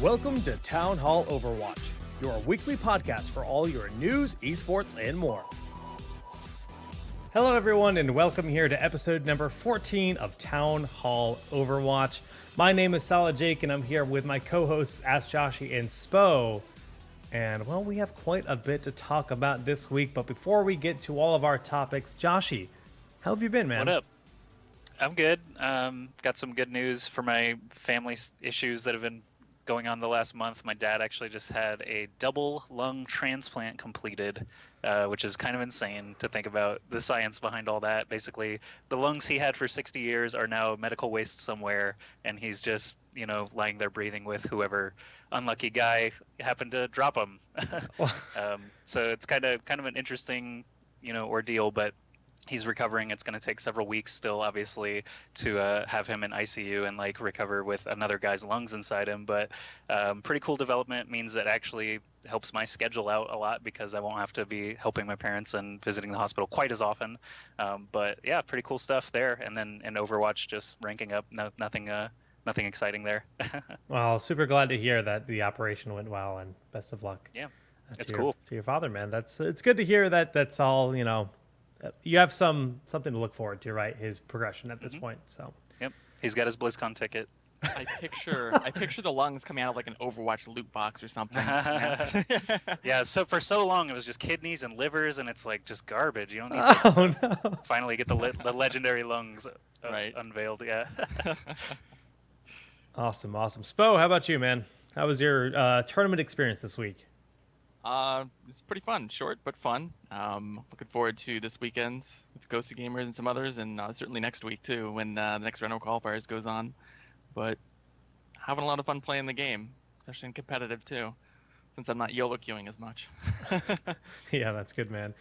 Welcome to TownHall Overwatch, your weekly podcast for all your news, esports, and more. Hello everyone, and welcome here to episode number 14 of TownHall Overwatch. My name is Solid Jake, and I'm here with my co-hosts Ask Joshy and Spo. And, well, we have quite a bit to talk about this week, but before we get to all of our topics, Joshy, how have you been, man? What up? I'm good. Got some good news for my family issues that have been going on the last month. My dad actually just had a double lung transplant completed, which is kind of insane to think about the science behind all that. Basically, the lungs he had for 60 years are now medical waste somewhere, and he's just, lying there breathing with whoever unlucky guy happened to drop them. So it's kind of an interesting, ordeal, but he's recovering. It's going to take several weeks still, obviously, to have him in ICU and recover with another guy's lungs inside him. But pretty cool development. Means that actually helps my schedule out a lot because I won't have to be helping my parents and visiting the hospital quite as often. But yeah, pretty cool stuff there. And then in Overwatch, just ranking up. Nothing exciting there. Well, super glad to hear that the operation went well, and best of luck. Yeah, it's to cool. Your father, man. It's good to hear that. That's all. You have something to look forward to, right? His progression at this point. So. Yep, he's got his BlizzCon ticket. I picture the lungs coming out of like an Overwatch loot box or something. Yeah, so for so long it was just kidneys and livers, and it's just garbage. You don't need to no. Finally get the legendary lungs unveiled. Yeah. Awesome. Spo, how about you, man? How was your tournament experience this week? It's pretty fun. Short but fun. Looking forward to this weekend with Ghost of Gamers and some others, and certainly next week too when the next round of qualifiers goes on. But having a lot of fun playing the game, especially in competitive too, since I'm not YOLO queuing as much. Yeah, that's good, man.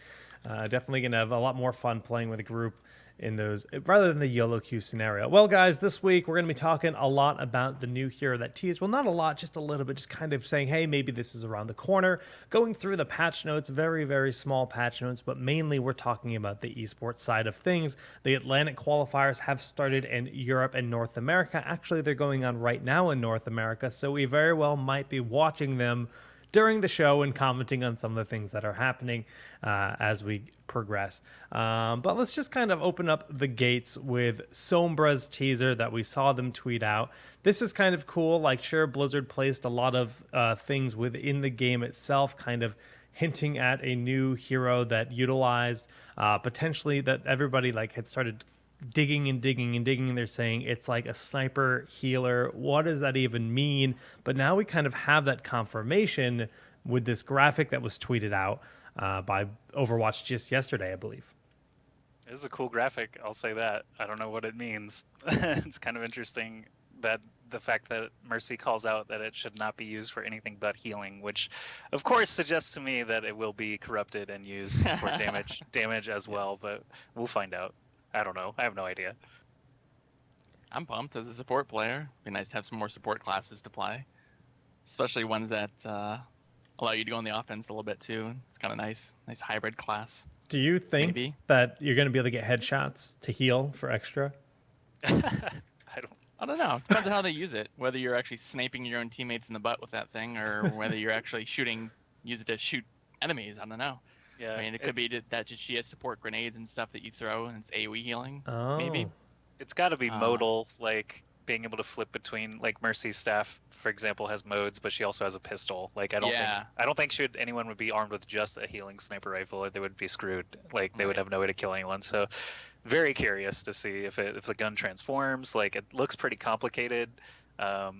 Definitely gonna have a lot more fun playing with a group in those rather than the YOLO queue scenario. Well, guys, this week we're going to be talking a lot about the new hero that teased. Well, not a lot, just a little bit, just kind of saying, hey, maybe this is around the corner. Going through the patch notes, very, very small patch notes, but mainly we're talking about the esports side of things. The Atlantic qualifiers have started in Europe and North America. Actually, they're going on right now in North America, so we very well might be watching them during the show and commenting on some of the things that are happening as we progress. But let's just kind of open up the gates with Sombra's teaser that we saw them tweet out. This is kind of cool. Sure, Blizzard placed a lot of things within the game itself, kind of hinting at a new hero that utilized potentially that everybody had started digging and they're saying it's like a sniper healer. What does that even mean? But now we kind of have that confirmation with this graphic that was tweeted out by Overwatch just yesterday, I believe. It is a cool graphic, I'll say that. I don't know what it means. It's kind of interesting that the fact that Mercy calls out that it should not be used for anything but healing, which of course suggests to me that it will be corrupted and used for damage as well, but we'll find out. I don't know. I have no idea. I'm pumped as a support player. Be nice to have some more support classes to play, especially ones that allow you to go on the offense a little bit too. It's kind of nice hybrid class. Do you think that you're going to be able to get headshots to heal for extra? I don't know. It depends on how they use it. Whether you're actually sniping your own teammates in the butt with that thing, or whether you're actually use it to shoot enemies. I don't know. Yeah, I mean, it could be that just she has support grenades and stuff that you throw, and it's AoE healing. Oh. Maybe. It's got to be modal, being able to flip between, Mercy's staff, for example, has modes, but she also has a pistol. I don't think anyone would be armed with just a healing sniper rifle, or they would be screwed. They would have no way to kill anyone. So, very curious to see if the gun transforms. It looks pretty complicated. I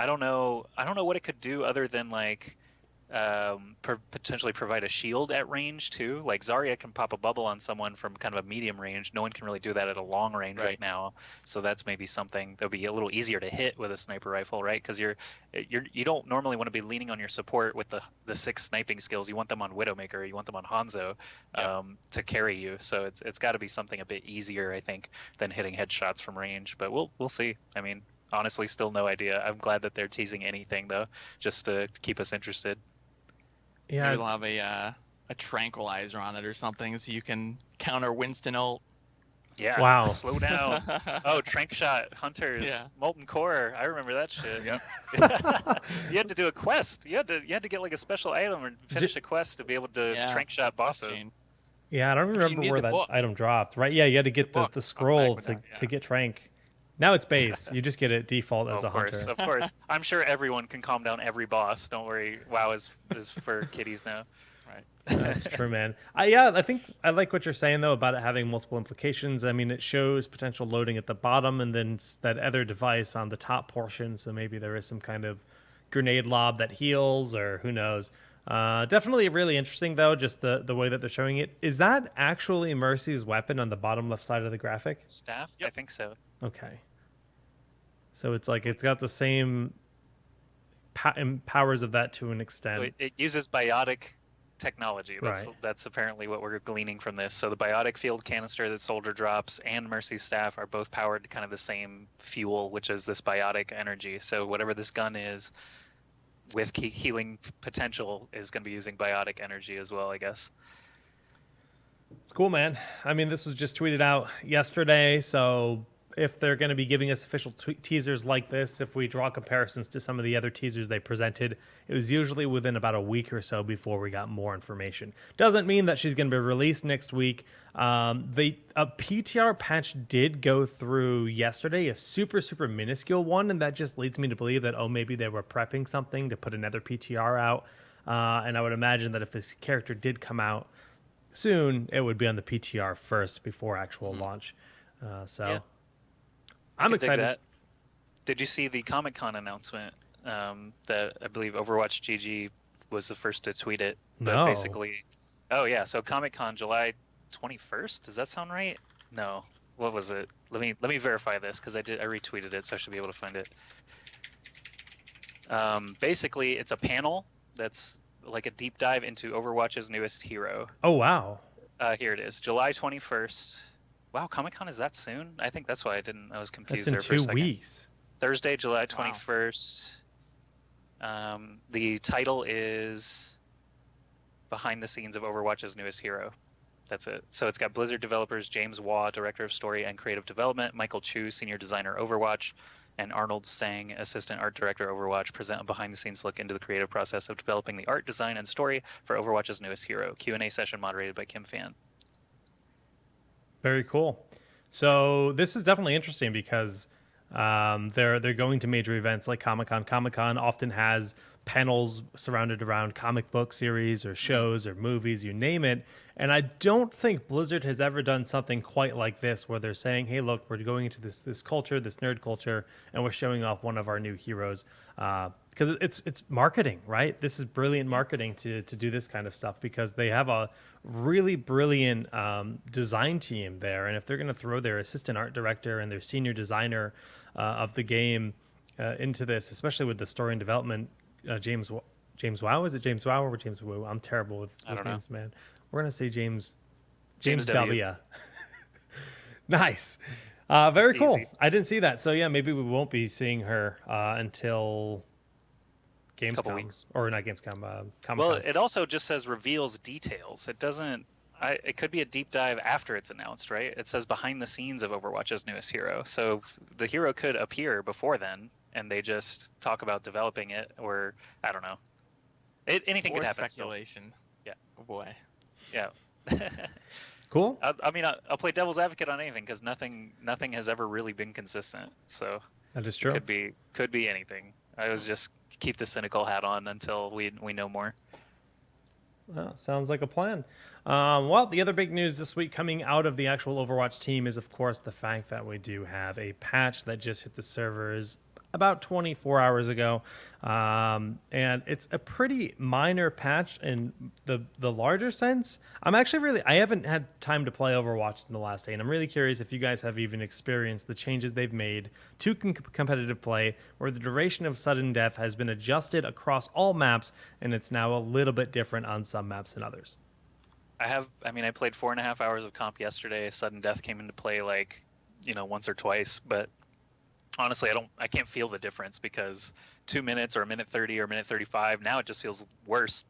don't know what it could do other than potentially provide a shield at range too. Zarya can pop a bubble on someone from kind of a medium range. No one can really do that at a long range right now. So that's maybe something that'll be a little easier to hit with a sniper rifle, right? Because you don't normally want to be leaning on your support with the 6 sniping skills. You want them on Widowmaker, you want them on Hanzo to carry you. So it's got to be something a bit easier, I think, than hitting headshots from range. But we'll see. I mean, honestly, still no idea. I'm glad that they're teasing anything though, just to keep us interested. Yeah, maybe they'll have a tranquilizer on it or something, so you can counter Winston ult Yeah, Wow. slow down. Oh, Trank Shot, Hunters, Yeah. Molten Core. I remember that shit. Yep. You had to do a quest. You had to get like a special item or finish a quest to be able to Yeah. Trank Shot Quest bosses. chain. Yeah, I don't Actually, you remember need where the that book. item dropped, right? Yeah, you had to get the book scroll automatic with to that, get Trank. Now it's base. You just get it default as a Of course, hunter. of course. I'm sure everyone can calm down every boss. Don't worry. WoW is for kiddies now. Right. That's true, man. I think I like what you're saying though about it having multiple implications. I mean, it shows potential loading at the bottom and then that other device on the top portion. So maybe there is some kind of grenade lob that heals, or who knows. Definitely really interesting though, just the way that they're showing it. Is that actually Mercy's weapon on the bottom left side of the graphic? Staff? Yep. I think so. Okay. So it's like it's got the same powers of that to an So extent. it uses biotic technology. Right. That's apparently what we're gleaning from this. So the biotic field canister that Soldier drops and Mercy's staff are both powered to kind of the same fuel, which is this biotic energy. So whatever this gun is with healing potential is going to be using biotic energy as well, I guess. It's cool, man. I mean, this was just tweeted out yesterday, so if they're going to be giving us official teasers like this, if we draw comparisons to some of the other teasers they presented, it was usually within about a week or so before we got more information. Doesn't mean that she's going to be released next week. A PTR patch did go through yesterday, a super minuscule one, and that just leads me to believe that, maybe they were prepping something to put another PTR out. And I would imagine that if this character did come out soon, it would be on the PTR first before actual launch. Yeah. I'm excited. That. Did you see the Comic-Con announcement that I believe Overwatch GG was the first to tweet it? But No. basically, oh yeah, so Comic-Con July 21st. Does that sound right? No. What was it? Let me verify this because I retweeted it, so I should be able to find it. Basically, it's a panel that's like a deep dive into Overwatch's newest hero. Oh, wow. Here it is, July 21st. Wow, Comic-Con is that soon? I think that's why I was confused. That's in there for a 2 second. weeks. Thursday, July 21st. Wow. The title is Behind the Scenes of Overwatch's Newest Hero. That's it. So it's got Blizzard developers James Waugh, Director of Story and Creative Development, Michael Chu, Senior Designer Overwatch, and Arnold Sang, Assistant Art Director Overwatch, present a behind-the-scenes look into the creative process of developing the art, design, and story for Overwatch's newest hero. Q&A session moderated by Kim Fan. Very cool. So this is definitely interesting because they're going to major events like Comic-Con. Comic-Con often has panels surrounded around comic book series or shows or movies, you name it. And I don't think Blizzard has ever done something quite like this where they're saying, hey, look, we're going into this culture, this nerd culture, and we're showing off one of our new heroes. Because it's marketing, right? This is brilliant marketing to do this kind of stuff because they have a really brilliant design team there. And if they're going to throw their assistant art director and their senior designer of the game into this, especially with the story and development, James Wow, is it James Wow or James Wu? I'm terrible with names, man. We're gonna say James W. Nice, very cool. Easy. I didn't see that, so yeah, maybe we won't be seeing her until Gamescom, Couple weeks. or not Gamescom. Comic-Con. Well, it also just says reveals details. It doesn't. It could be a deep dive after it's announced, right? It says behind the scenes of Overwatch's newest hero. So the hero could appear before then, and they just talk about developing it, or I don't know. Anything More could happen. speculation. Yeah. Oh boy. Yeah. Cool. I mean, I'll play devil's advocate on anything because nothing has ever really been consistent. So That is true. could be anything. I was just keep the cynical hat on until we know more. Well, sounds like a plan. Well, the other big news this week coming out of the actual Overwatch team is, of course, the fact that we do have a patch that just hit the servers about 24 hours ago. And it's a pretty minor patch in the larger sense. I haven't had time to play Overwatch in the last day, and I'm really curious if you guys have even experienced the changes they've made to competitive play, where the duration of sudden death has been adjusted across all maps, and it's now a little bit different on some maps than others. I played 4.5 hours of comp yesterday. Sudden death came into play once or twice, but honestly, I can't feel the difference because 2 minutes or a minute 30 or a minute 35, now it just feels worse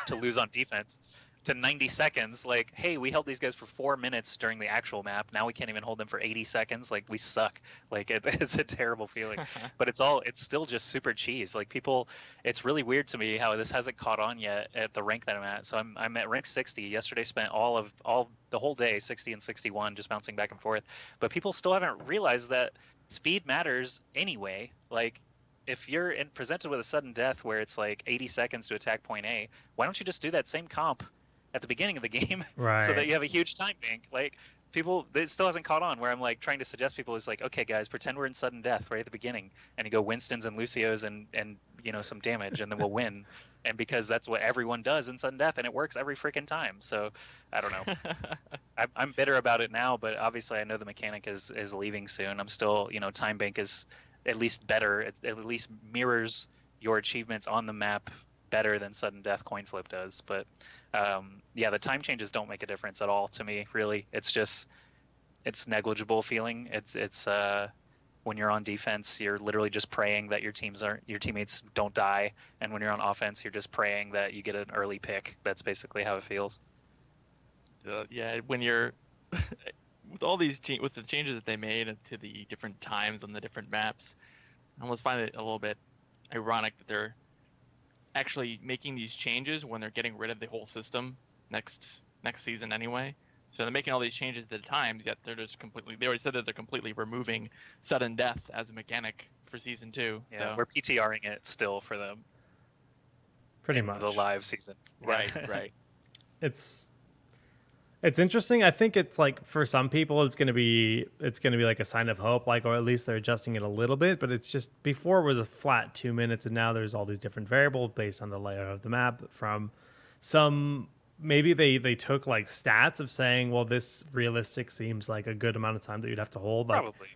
to lose on defense. to 90 seconds. Like, hey, we held these guys for 4 minutes during the actual map. Now we can't even hold them for 80 seconds. Like, we suck. Like, it's a terrible feeling. But it's still just super cheese. Like, people, it's really weird to me how this hasn't caught on yet at the rank that I'm at. So I'm at rank 60. Yesterday spent all the whole day 60 and 61 just bouncing back and forth. But people still haven't realized that speed matters anyway. Like, if you're presented with a sudden death where it's like 80 seconds to attack point A, why don't you just do that same comp at the beginning of the game so that Right. you have a huge time bank? Like, people, it still hasn't caught on where I'm like trying to suggest people is like, okay, guys, pretend we're in sudden death right at the beginning, and you go Winston's and Lucio's and some damage, and then we'll win. And because that's what everyone does in sudden death, and it works every freaking time. So I don't know. I'm bitter about it now, but obviously I know the mechanic is leaving soon. I'm still, time bank is at least better. It at least mirrors your achievements on the map better than sudden death coin flip does. But yeah, the time changes don't make a difference at all to me. Really, it's negligible feeling. It's when you're on defense, you're literally just praying that your teammates don't die, and when you're on offense, you're just praying that you get an early pick. That's basically how it feels. Yeah, when you're with all these with the changes that they made to the different times on the different maps, I almost find it a little bit ironic that they're actually making these changes when they're getting rid of the whole system next season anyway. So they're making all these changes to the times, yet they're just they already said that they're completely removing sudden death as a mechanic for season 2. Yeah, so we're PTRing it still for them. Pretty in much the live season. Right. It's interesting. I think it's like for some people it's gonna be like a sign of hope, like, or at least they're adjusting it a little bit. But it's just, before it was a flat 2 minutes, and now there's all these different variables based on the layout of the map. From some, maybe they took like stats of saying, well, this realistic seems like a good amount of time that you'd have to hold. Like, Probably.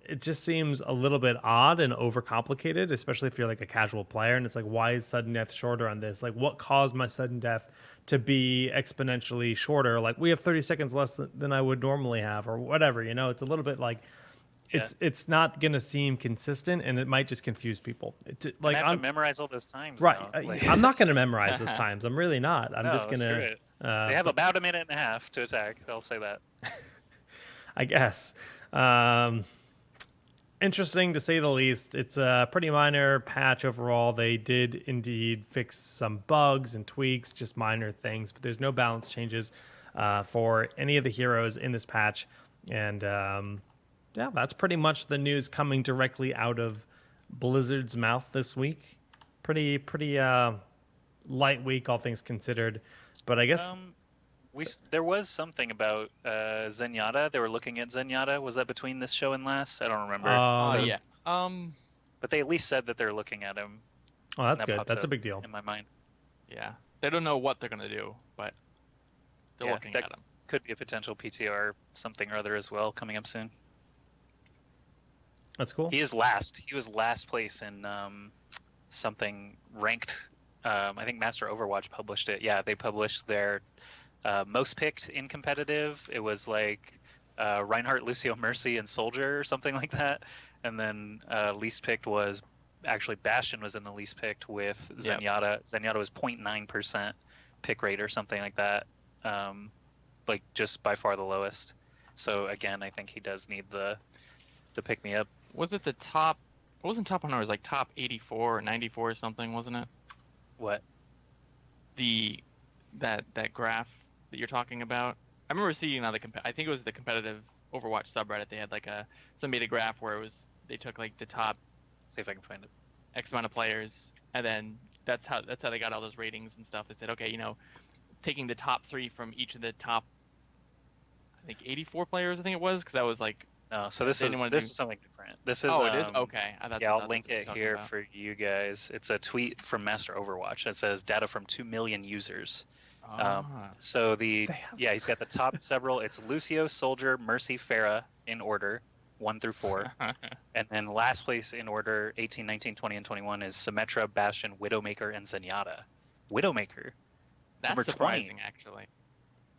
it just seems a little bit odd and overcomplicated, especially if you're like a casual player. And it's like, why is sudden death shorter on this? Like, what caused my sudden death to be exponentially shorter? Like, we have 30 seconds less than I would normally have, or whatever. It's a little bit like, it's not gonna seem consistent, and it might just confuse people. Like, I have to memorize all those times. Right. Now. Like, I'm not gonna memorize those times. I'm really not. I'm just screw gonna. it. They have about a minute and a half to attack. They'll say that. I guess. Interesting to say the least. It's a pretty minor patch overall. They did indeed fix some bugs and tweaks, just minor things, but there's no balance changes for any of the heroes in this patch. And yeah, that's pretty much the news coming directly out of Blizzard's mouth this week. Pretty light week, all things considered. But I guess there was something about Zenyatta. They were looking at Zenyatta. Was that between this show and last? I don't remember. Yeah. But they at least said that they're looking at him. Oh, that's good. That's a big deal in my mind. Yeah. They don't know what they're gonna do, but they're looking at him. Could be a potential PTR something or other as well coming up soon. That's cool. He is last. He was last place in something ranked. I think Master Overwatch published it. Yeah, they published their most picked in competitive. It was like Reinhardt, Lucio, Mercy, and Soldier or something like that. And then least picked was actually Bastion was in the least picked with Zenyatta. Yep. Zenyatta was 0.9% pick rate or something like that. Like just by far the lowest. So again, I think he does need the pick me up. Was it the top? It wasn't top 100. It was like top 84 or 94 or something, wasn't it? What? That graph that you're talking about. I remember seeing on I think it was the competitive Overwatch subreddit. They had like somebody made a graph where it was they took like the top. See if I can find it. X amount of players, and then that's how they got all those ratings and stuff. They said, okay, taking the top 3 from each of the top, I think 84 players. I think it was because that was like. No, so this is something different. This is. Oh, it is? Okay. I'll link it here for you guys. It's a tweet from Master Overwatch that says data from 2 million users. So he's got the top several. It's Lucio, Soldier, Mercy, Pharah in order, 1 through 4. And then last place in order, 18, 19, 20, and 21 is Symmetra, Bastion, Widowmaker, and Zenyatta. Widowmaker. That's number surprising, 20. actually.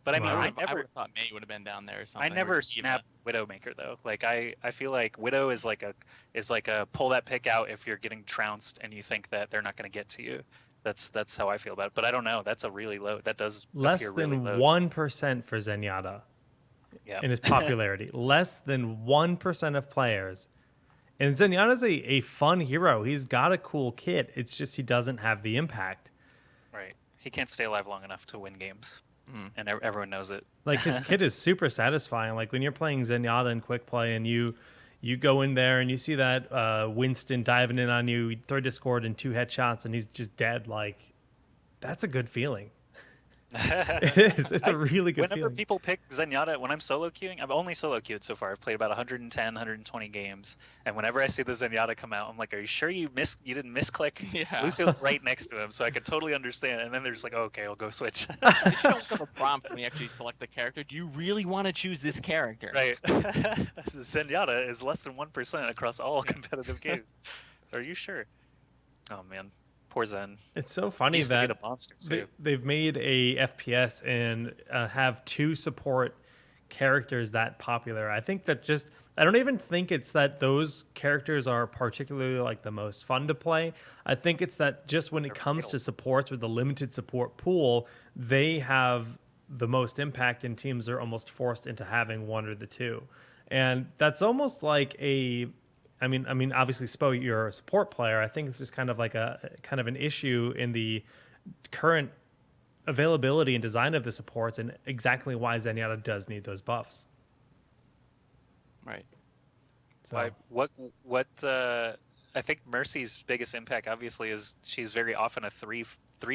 But I mean, I never thought May would have been down there or something. I never snapped Widowmaker though. Like I feel like Widow is like a pull that pick out if you're getting trounced and you think that they're not going to get to you. That's how I feel about it. But I don't know. That's a really low. That does Less appear really than low. 1% for Zenyatta Yeah. in his popularity. Less than 1% of players. And Zenyatta's a fun hero. He's got a cool kit. It's just he doesn't have the impact. Right. He can't stay alive long enough to win games, Mm. and everyone knows it. Like his kit is super satisfying. Like when you're playing Zenyatta in quick play and you go in there and you see that Winston diving in on you, throw Discord and 2 headshots and he's just dead. Like that's a good feeling. It is. It's a really good Whenever feeling. people pick Zenyatta, when I'm solo queuing, I've only solo queued so far. I've played about 110, 120 games, and whenever I see the Zenyatta come out, I'm like, "Are you sure you didn't misclick?" Yeah. Lucio's right next to him, so I could totally understand. And then they're just like, oh, "Okay, I'll go switch." They should also have a prompt when you actually select the character. Do you really want to choose this character? Right. Zenyatta is less than 1% across all competitive games. Are you sure? Oh man, poor Zen. It's so He funny used to be that the monster too. they've made a FPS and have 2 support characters that popular. I think that just I don't even think it's that those characters are particularly like the most fun to play. I think it's that just when it comes to supports with the limited support pool, they have the most impact, and teams are almost forced into having one or the two. And that's almost like I mean, obviously, Spo, you're a support player. I think it's just kind of like a kind of an issue in the current availability and design of the supports, and exactly why Zenyatta does need those buffs. Right. So What I think Mercy's biggest impact obviously is she's very often a 3,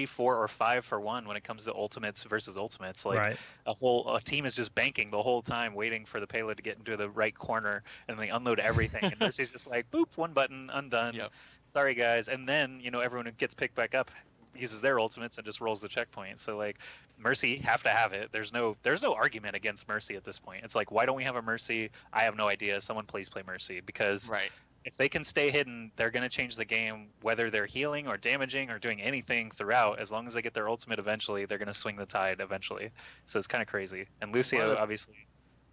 4, or 5 for 1 when it comes to ultimates versus ultimates. Like right. a team is just banking the whole time, waiting for the payload to get into the right corner, and they unload everything. And Mercy's just like, boop, 1 button, undone. Yep. Sorry guys. And then everyone who gets picked back up uses their ultimates and just rolls the checkpoint. So like Mercy have to have it. There's no argument against Mercy at this point. It's like, why don't we have a Mercy? I have no idea. Someone please play Mercy, because Right. if they can stay hidden, they're going to change the game, whether they're healing or damaging or doing anything throughout. As long as they get their ultimate eventually, they're going to swing the tide eventually. So it's kind of crazy. And Lucio obviously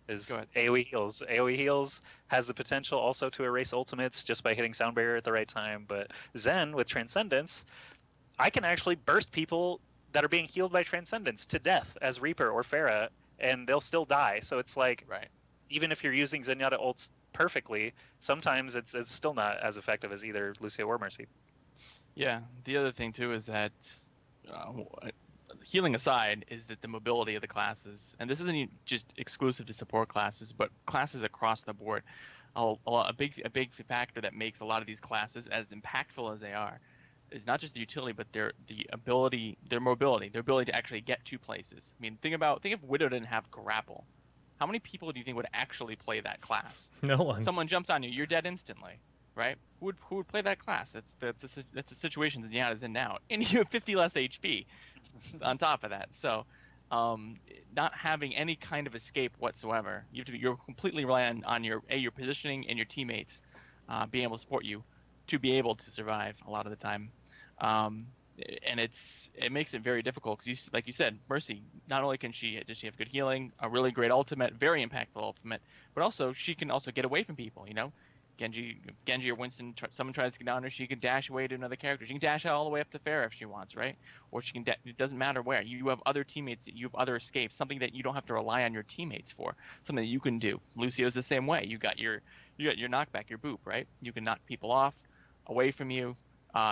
is AoE heals. AoE heals has the potential also to erase ultimates just by hitting sound barrier at the right time. But Zen with Transcendence, I can actually burst people that are being healed by Transcendence to death as Reaper or Pharah, and they'll still die. So it's like, Right. even if you're using Zenyatta ults perfectly, sometimes it's still not as effective as either Lucio or Mercy. Yeah. The other thing too is that healing aside, is that the mobility of the classes, and this isn't just exclusive to support classes, but classes across the board, a big factor that makes a lot of these classes as impactful as they are is not just the utility, but their mobility, their ability to actually get to places. I mean, think if Widow didn't have grapple. How many people do you think would actually play that class? No one. Someone jumps on you, you're dead instantly, right? Who would play that class? That's a situation that Zenyatta's in now, and you have 50 less HP on top of that. So, not having any kind of escape whatsoever, you're completely reliant on your positioning and your teammates being able to support you to be able to survive a lot of the time. And it makes it very difficult because, like you said, Mercy, not only does she have good healing, a really great ultimate, very impactful ultimate, but also she can also get away from people. Genji or Winston, someone tries to get down her, she can dash away to another character. She can dash all the way up to Pharah if she wants, right? Or she can. It doesn't matter where. You have other teammates. You have other escapes. Something that you don't have to rely on your teammates for. Something that you can do. Lucio's the same way. You got your knockback, your boop, right? You can knock people off, away from you.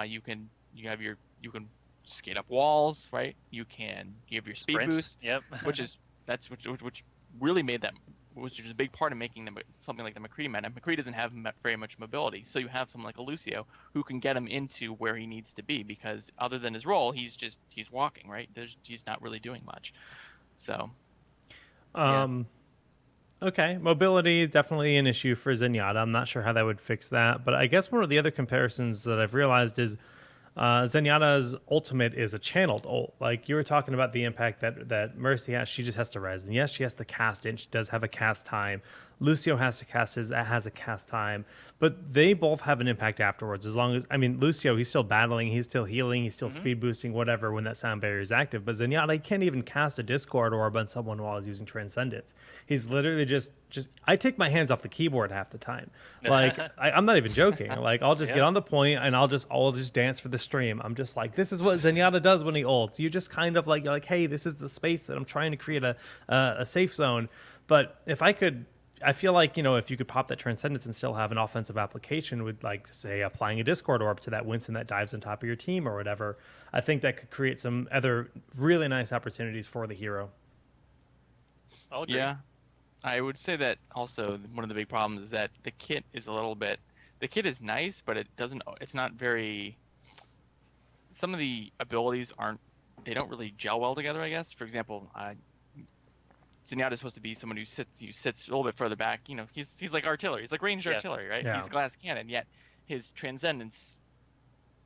You can skate up walls, right? You have your speed Sprints, boost, yep. which really made that, which is a big part of making them something like the McCree meta. McCree doesn't have very much mobility, so you have someone like a Lucio who can get him into where he needs to be, because other than his role, he's walking, right? He's not really doing much. So, Okay, mobility is definitely an issue for Zenyatta. I'm not sure how that would fix that, but I guess one of the other comparisons that I've realized is Zenyatta's ultimate is a channeled ult. Like you were talking about the impact that Mercy has, she just has to res. And yes, she has to cast it. She does have a cast time. Lucio has a cast time, but they both have an impact afterwards. As long as Lucio, he's still battling, he's still healing, he's still speed boosting, whatever when that sound barrier is active. But Zenyatta can't even cast a Discord orb on someone while he's using Transcendence. He's literally just I take my hands off the keyboard half the time. Like I'm not even joking. Like I'll just get on the point and I'll just dance for the stream. I'm just like, this is what Zenyatta does when he ults. You just kind of like, you're like, hey, this is the space that I'm trying to create a safe zone. But if I feel like, if you could pop that Transcendence and still have an offensive application with, like, say, applying a Discord orb to that Winston that dives on top of your team or whatever, I think that could create some other really nice opportunities for the hero. I'll agree. Yeah. I would say that also one of the big problems is that the kit is the kit is nice, but it's not very, some of the abilities they don't really gel well together, I guess. For example, Zenyatta is supposed to be someone who sits a little bit further back. He's like artillery. He's like ranged artillery, right? Yeah. He's a glass cannon, yet his Transcendence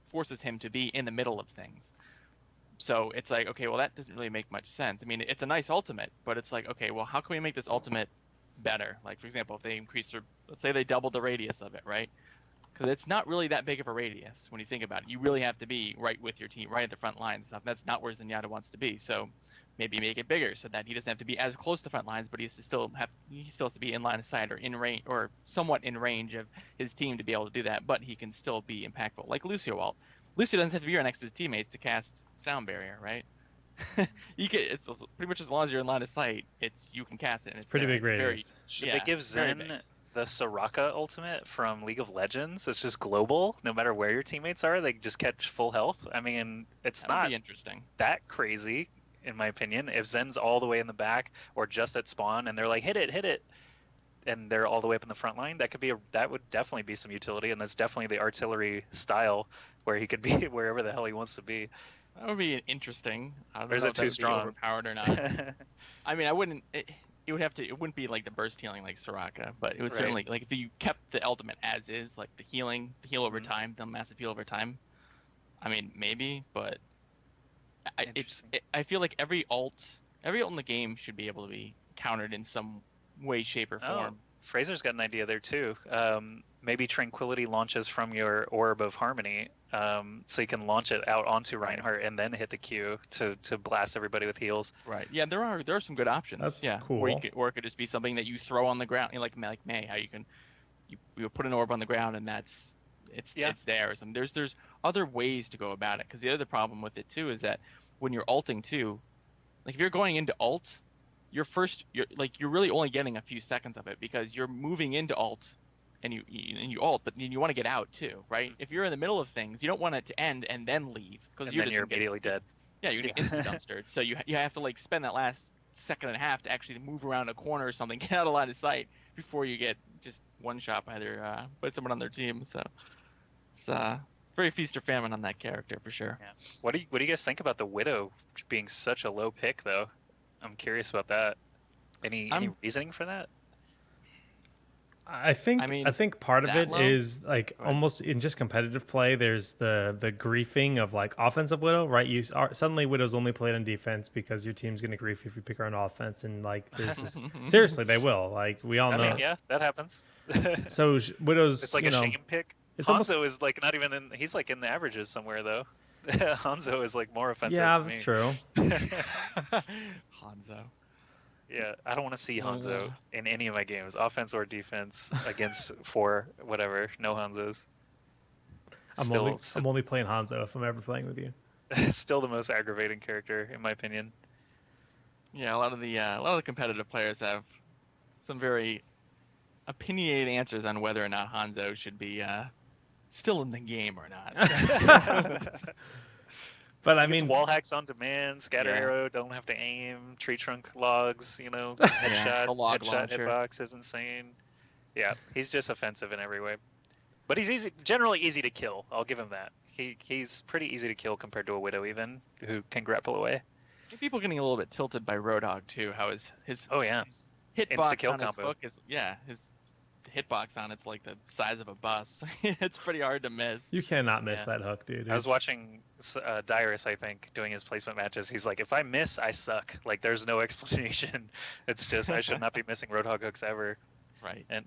forces him to be in the middle of things. So it's like, okay, well, that doesn't really make much sense. I mean, it's a nice ultimate, but it's like, okay, well, how can we make this ultimate better? Like, for example, if they let's say they doubled the radius of it, right? Because it's not really that big of a radius when you think about it. You really have to be right with your team, right at the front lines and stuff. That's not where Zenyatta wants to be. So maybe make it bigger so that he doesn't have to be as close to the front lines, but he still has to be in line of sight or in range or somewhat in range of his team to be able to do that. But he can still be impactful, like Lucio ult. Lucio doesn't have to be right next to his teammates to cast Sound Barrier, right? It's pretty much as long as you're in line of sight, you can cast it. And it's pretty there. big radius. Should they give Zen the Soraka ultimate from League of Legends? It's just global. No matter where your teammates are, they just catch full health. I mean, it's That would not be interesting. that crazy, in my opinion. If Zen's all the way in the back or just at spawn and they're like, hit it, and they're all the way up in the front line, that would definitely be some utility, and that's definitely the artillery style where he could be wherever the hell he wants to be. That would be interesting. I don't Or is know it if that too would be strong? overpowered or not. I mean, I wouldn't. It wouldn't be like the burst healing like Soraka, but it would Right. certainly, like, if you kept the ultimate as is, like the heal over time, the massive heal over time. I mean, maybe, but I feel like every ult in the game should be able to be countered in some way, shape, or form. Fraser's got an idea there too. Maybe Tranquility launches from your Orb of Harmony, so you can launch it out onto Reinhardt and then hit the Q to blast everybody with heals. Right. Yeah, there are some good options. That's cool. Or it could just be something that you throw on the ground, like May, how you put an orb on the ground and it's there. There's other ways to go about it, because the other problem with it too is that when you're ulting too, like if you're going into ult, you're really only getting a few seconds of it, because you're moving into ult and you ult, but then you want to get out too, right? If you're in the middle of things, you don't want it to end and then leave, because And then you're immediately dead. Yeah, you're gonna instant dumpstered. So you have to like spend that last second and a half to actually move around a corner or something, get out of line of sight before you get just one shot by someone on their team. So it's very feast or famine on that character for sure. Yeah. What do you guys think about the Widow being such a low pick though? I'm curious about that. Any reasoning for that? I think part of it is like almost in just competitive play. There's the griefing of like offensive Widow, right? Suddenly Widow's only played on defense because your team's going to grief if you pick her on offense, and like there's just, seriously they will. Like we all know. Yeah, that happens. So Widow's it's like a shame pick. It's Hanzo is like not even in. He's like in the averages somewhere though. Hanzo is like more offensive. Yeah, to that's me. true. Hanzo. Yeah, I don't want to see Hanzo in any of my games, offense or defense, against 4, whatever. No Hanzos. I'm only playing Hanzo if I'm ever playing with you. Still the most aggravating character, in my opinion. Yeah, a lot of the competitive players have some very opinionated answers on whether or not Hanzo should be still in the game or not. But I mean, wall hacks on demand, scatter arrow, don't have to aim, tree trunk logs, headshot hitbox is insane. Yeah, he's just offensive in every way. But he's generally easy to kill. I'll give him that. He's pretty easy to kill compared to a Widow even, who can grapple away. People getting a little bit tilted by Roadhog too. How his insta-kill hitbox on his combo. hook is his hitbox on it's like the size of a bus. It's pretty hard to miss. You cannot miss that hook, dude. I was watching Dyrus, I think, doing his placement matches. He's like, if I miss, I suck. Like, there's no explanation. It's just I should not be missing Roadhog hooks ever. Right. And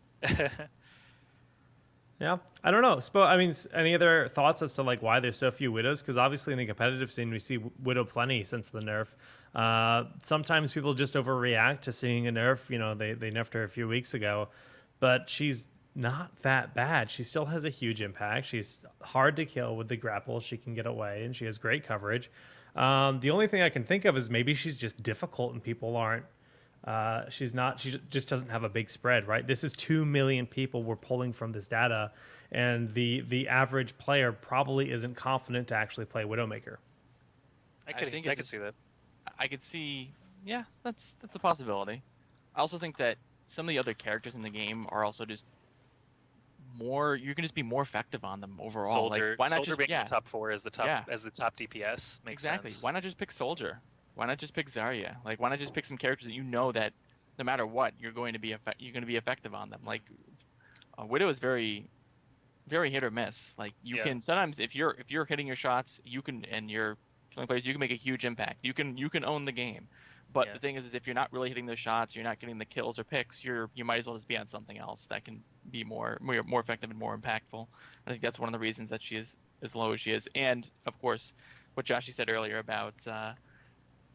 Yeah, I don't know. I mean, any other thoughts as to like why there's so few widows? Because obviously in the competitive scene we see widow plenty since the nerf. Sometimes people just overreact to seeing a nerf. You know, they nerfed her a few weeks ago, but she's not that bad. She still has a huge impact. She's hard to kill with the grapple. She can get away, and she has great coverage. The only thing I can think of is maybe she's just difficult, and people aren't. She's not. She just doesn't have a big spread, right? This is 2 million people we're pulling from this data, and the average player probably isn't confident to actually play Widowmaker. I could see that. I could see, yeah, that's a possibility. I also think that some of the other characters in the game are also just more. You can just be more effective on them overall. Soldier, like, why not Soldier just being in the top 4 as the top Yeah. as the top DPS makes exactly? sense. Why not just pick Soldier? Why not just pick Zarya? Like, why not just pick some characters that you know that no matter what, you're going to be effective on them. Like, Widow is very, very hit or miss. Like, you Yeah. can sometimes if you're hitting your shots, you can, and you're killing players, you can make a huge impact. You can own the game. But Yeah. the thing is if you're not really hitting those shots, you're not getting the kills or picks, you might as well just be on something else that can be more effective and more impactful. I think that's one of the reasons that she is as low as she is. And of course, what Joshy said earlier about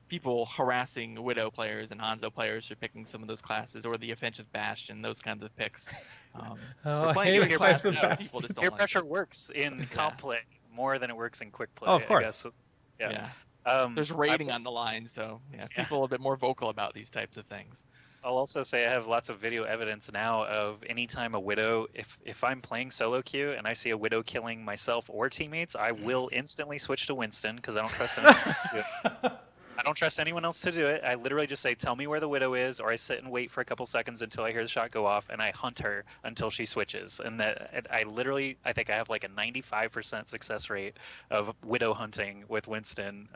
people harassing Widow players and Hanzo players for picking some of those classes, or the offensive Bastion, those kinds of picks. Oh, for I playing hate peer offensive pressure, Bastion. people just don't Peer like pressure it. works in comp play more than it works in quick play. Oh, of I course. guess. Yeah. There's rating on the line, so people are a bit more vocal about these types of things. I'll also say I have lots of video evidence now of anytime a Widow, if I'm playing solo queue and I see a Widow killing myself or teammates, I will instantly switch to Winston because I don't trust anyone else to do it. I don't trust anyone else to do it. I literally just say, tell me where the Widow is, or I sit and wait for a couple seconds until I hear the shot go off, and I hunt her until she switches. And I think I have like a 95% success rate of Widow hunting with Winston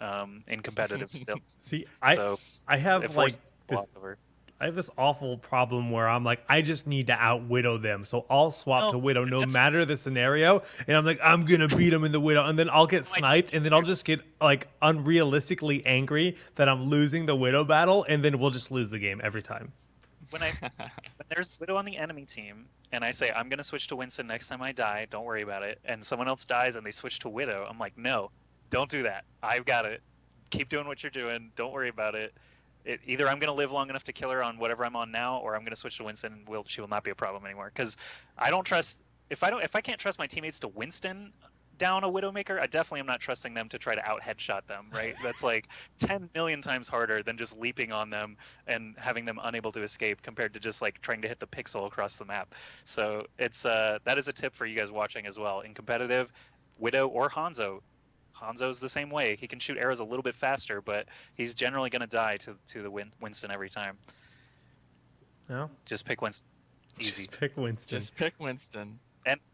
in competitive still. See, I have it like forces this. over. I have this awful problem where I'm like, I just need to out Widow them. So I'll swap to Widow no matter the scenario. And I'm like, I'm going to beat him in the Widow. And then I'll get sniped. And then I'll just get like unrealistically angry that I'm losing the Widow battle. And then we'll just lose the game every time. When there's Widow on the enemy team, and I say, I'm going to switch to Winston next time I die, don't worry about it. And someone else dies and they switch to Widow. I'm like, no, don't do that. I've got it. Keep doing what you're doing. Don't worry about it. Either I'm going to live long enough to kill her on whatever I'm on now, or I'm going to switch to Winston and she will not be a problem anymore. Because I don't trust if I can't trust my teammates to Winston down a Widowmaker, I definitely am not trusting them to try to out headshot them. Right? That's like 10 million times harder than just leaping on them and having them unable to escape compared to just like trying to hit the pixel across the map. So it's that is a tip for you guys watching as well. In competitive, Widow or Hanzo. Hanzo's the same way. He can shoot arrows a little bit faster, but he's generally going to die to the Winston every time. No, just pick Winston. Easy. Just pick Winston. Just pick Winston.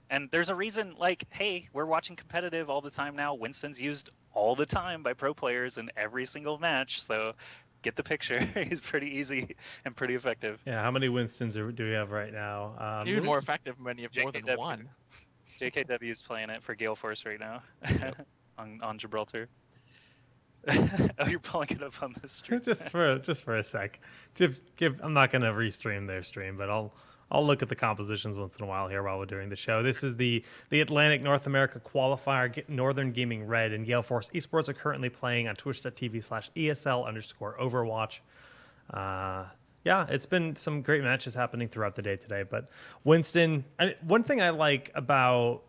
And there's a reason. Like, hey, we're watching competitive all the time now. Winston's used all the time by pro players in every single match. So get the picture. He's pretty easy and pretty effective. Yeah. How many Winstons do we have right now? Even more effective when you have more than one. JKW is playing it for Gale Force right now. Yep. on Gibraltar. Oh, you're pulling it up on the stream. just for a sec. I'm not gonna restream their stream, but I'll look at the compositions once in a while here while we're doing the show. This is the Atlantic North America qualifier, Northern Gaming Red, and Gale Force Esports are currently playing on twitch.tv/ESL_Overwatch. Yeah, it's been some great matches happening throughout the day today. But Winston, one thing I like about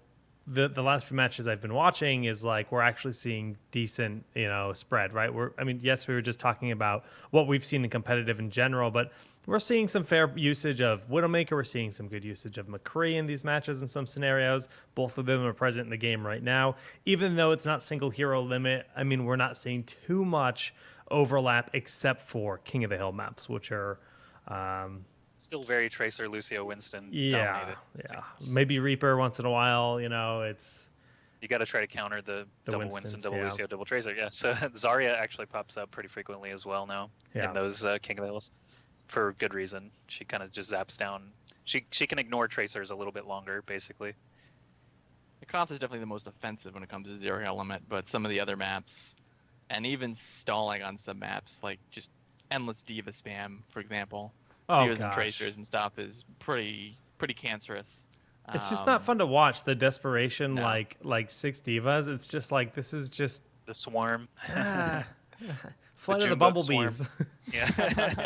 the last few matches I've been watching is like we're actually seeing decent, spread, right? Yes, we were just talking about what we've seen in competitive in general, but we're seeing some fair usage of Widowmaker. We're seeing some good usage of McCree in these matches in some scenarios. Both of them are present in the game right now. Even though it's not single hero limit, we're not seeing too much overlap except for King of the Hill maps, which are still very Tracer, Lucio, Winston dominated. Yeah. Maybe Reaper once in a while, it's... You got to try to counter the double Winston, double yeah. Lucio, double Tracer. Yeah, so Zarya actually pops up pretty frequently as well now in those King of the Hills for good reason. She kind of just zaps down. She can ignore Tracers a little bit longer, basically. The Koth is definitely the most offensive when it comes to zero element, but some of the other maps, and even stalling on some maps, like just endless diva spam, for example, Oh divas and gosh. tracers and stuff is pretty cancerous. It's just not fun to watch the desperation, No. like six divas. It's just like this is just The swarm. Flight of the Junebug swarm. Bumblebees. Yeah,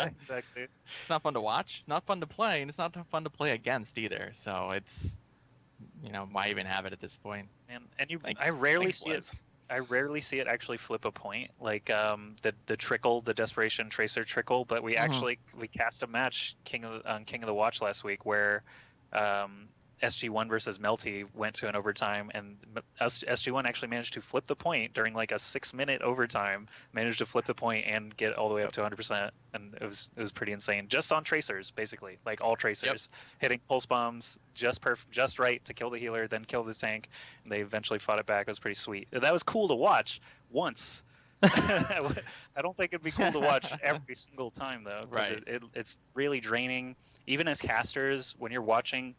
exactly. It's not fun to watch. It's not fun to play, and it's not fun to play against either. So it's, why even have it at this point? And Thanks. I rarely Thanks, see it. Liz. I rarely see it actually flip a point, like the trickle, the desperation tracer trickle. But we actually we cast a match King of the Watch last week where SG1 versus Melty went to an overtime, and SG1 actually managed to flip the point during like a 6-minute overtime. Managed to flip the point and get all the way up to 100%, and it was pretty insane. Just on tracers, basically, like all tracers, hitting pulse bombs just right to kill the healer, then kill the tank, and they eventually fought it back. It was pretty sweet. That was cool to watch once. I don't think it'd be cool to watch every single time though, because Right. it's really draining. Even as casters, when you're watching,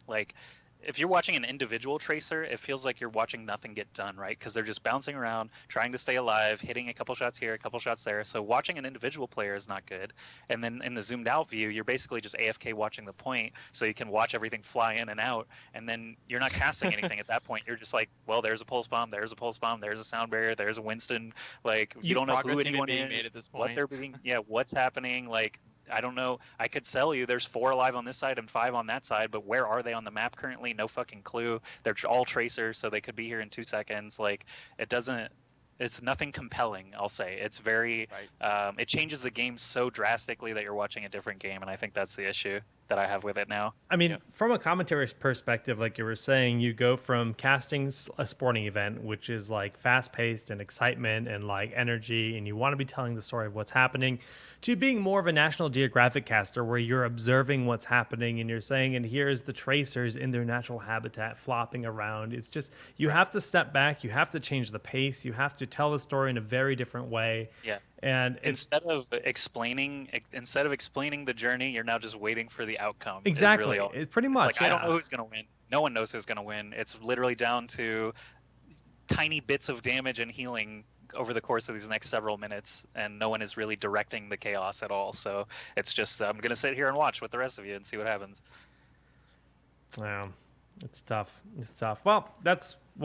like, if you're watching an individual tracer, it feels like you're watching nothing get done, right? Because they're just bouncing around, trying to stay alive, hitting a couple shots here, a couple shots there. So watching an individual player is not good. And then in the zoomed out view, you're basically just AFK watching the point, so you can watch everything fly in and out. And then you're not casting anything at that point. You're just like, well, there's a pulse bomb, there's a pulse bomb, there's a sound barrier, there's a Winston. Like, you don't know who anyone being made is, at this what point. they're being, what's happening. Like, I don't know. I could sell you there's 4 alive on this side and 5 on that side, but where are they on the map currently? No fucking clue. They're all tracers, so they could be here in 2 seconds. Like, it's nothing compelling, I'll say. It's very, it changes the game so drastically that you're watching a different game, and I think that's the issue that I have with it now. I mean, from a commentary perspective, like you were saying, you go from casting a sporting event, which is like fast paced and excitement and like energy, and you want to be telling the story of what's happening, to being more of a National Geographic caster where you're observing what's happening and you're saying, and here's the tracers in their natural habitat flopping around. It's just, you have to step back, you have to change the pace, you have to tell the story in a very different way. Yeah. And instead of explaining the journey, you're now just waiting for the outcome. Exactly. It's pretty much. like, I don't know who's going to win. No one knows who's going to win. It's literally down to tiny bits of damage and healing over the course of these next several minutes, and no one is really directing the chaos at all. So it's just, I'm going to sit here and watch with the rest of you and see what happens. Yeah. It's tough. Well,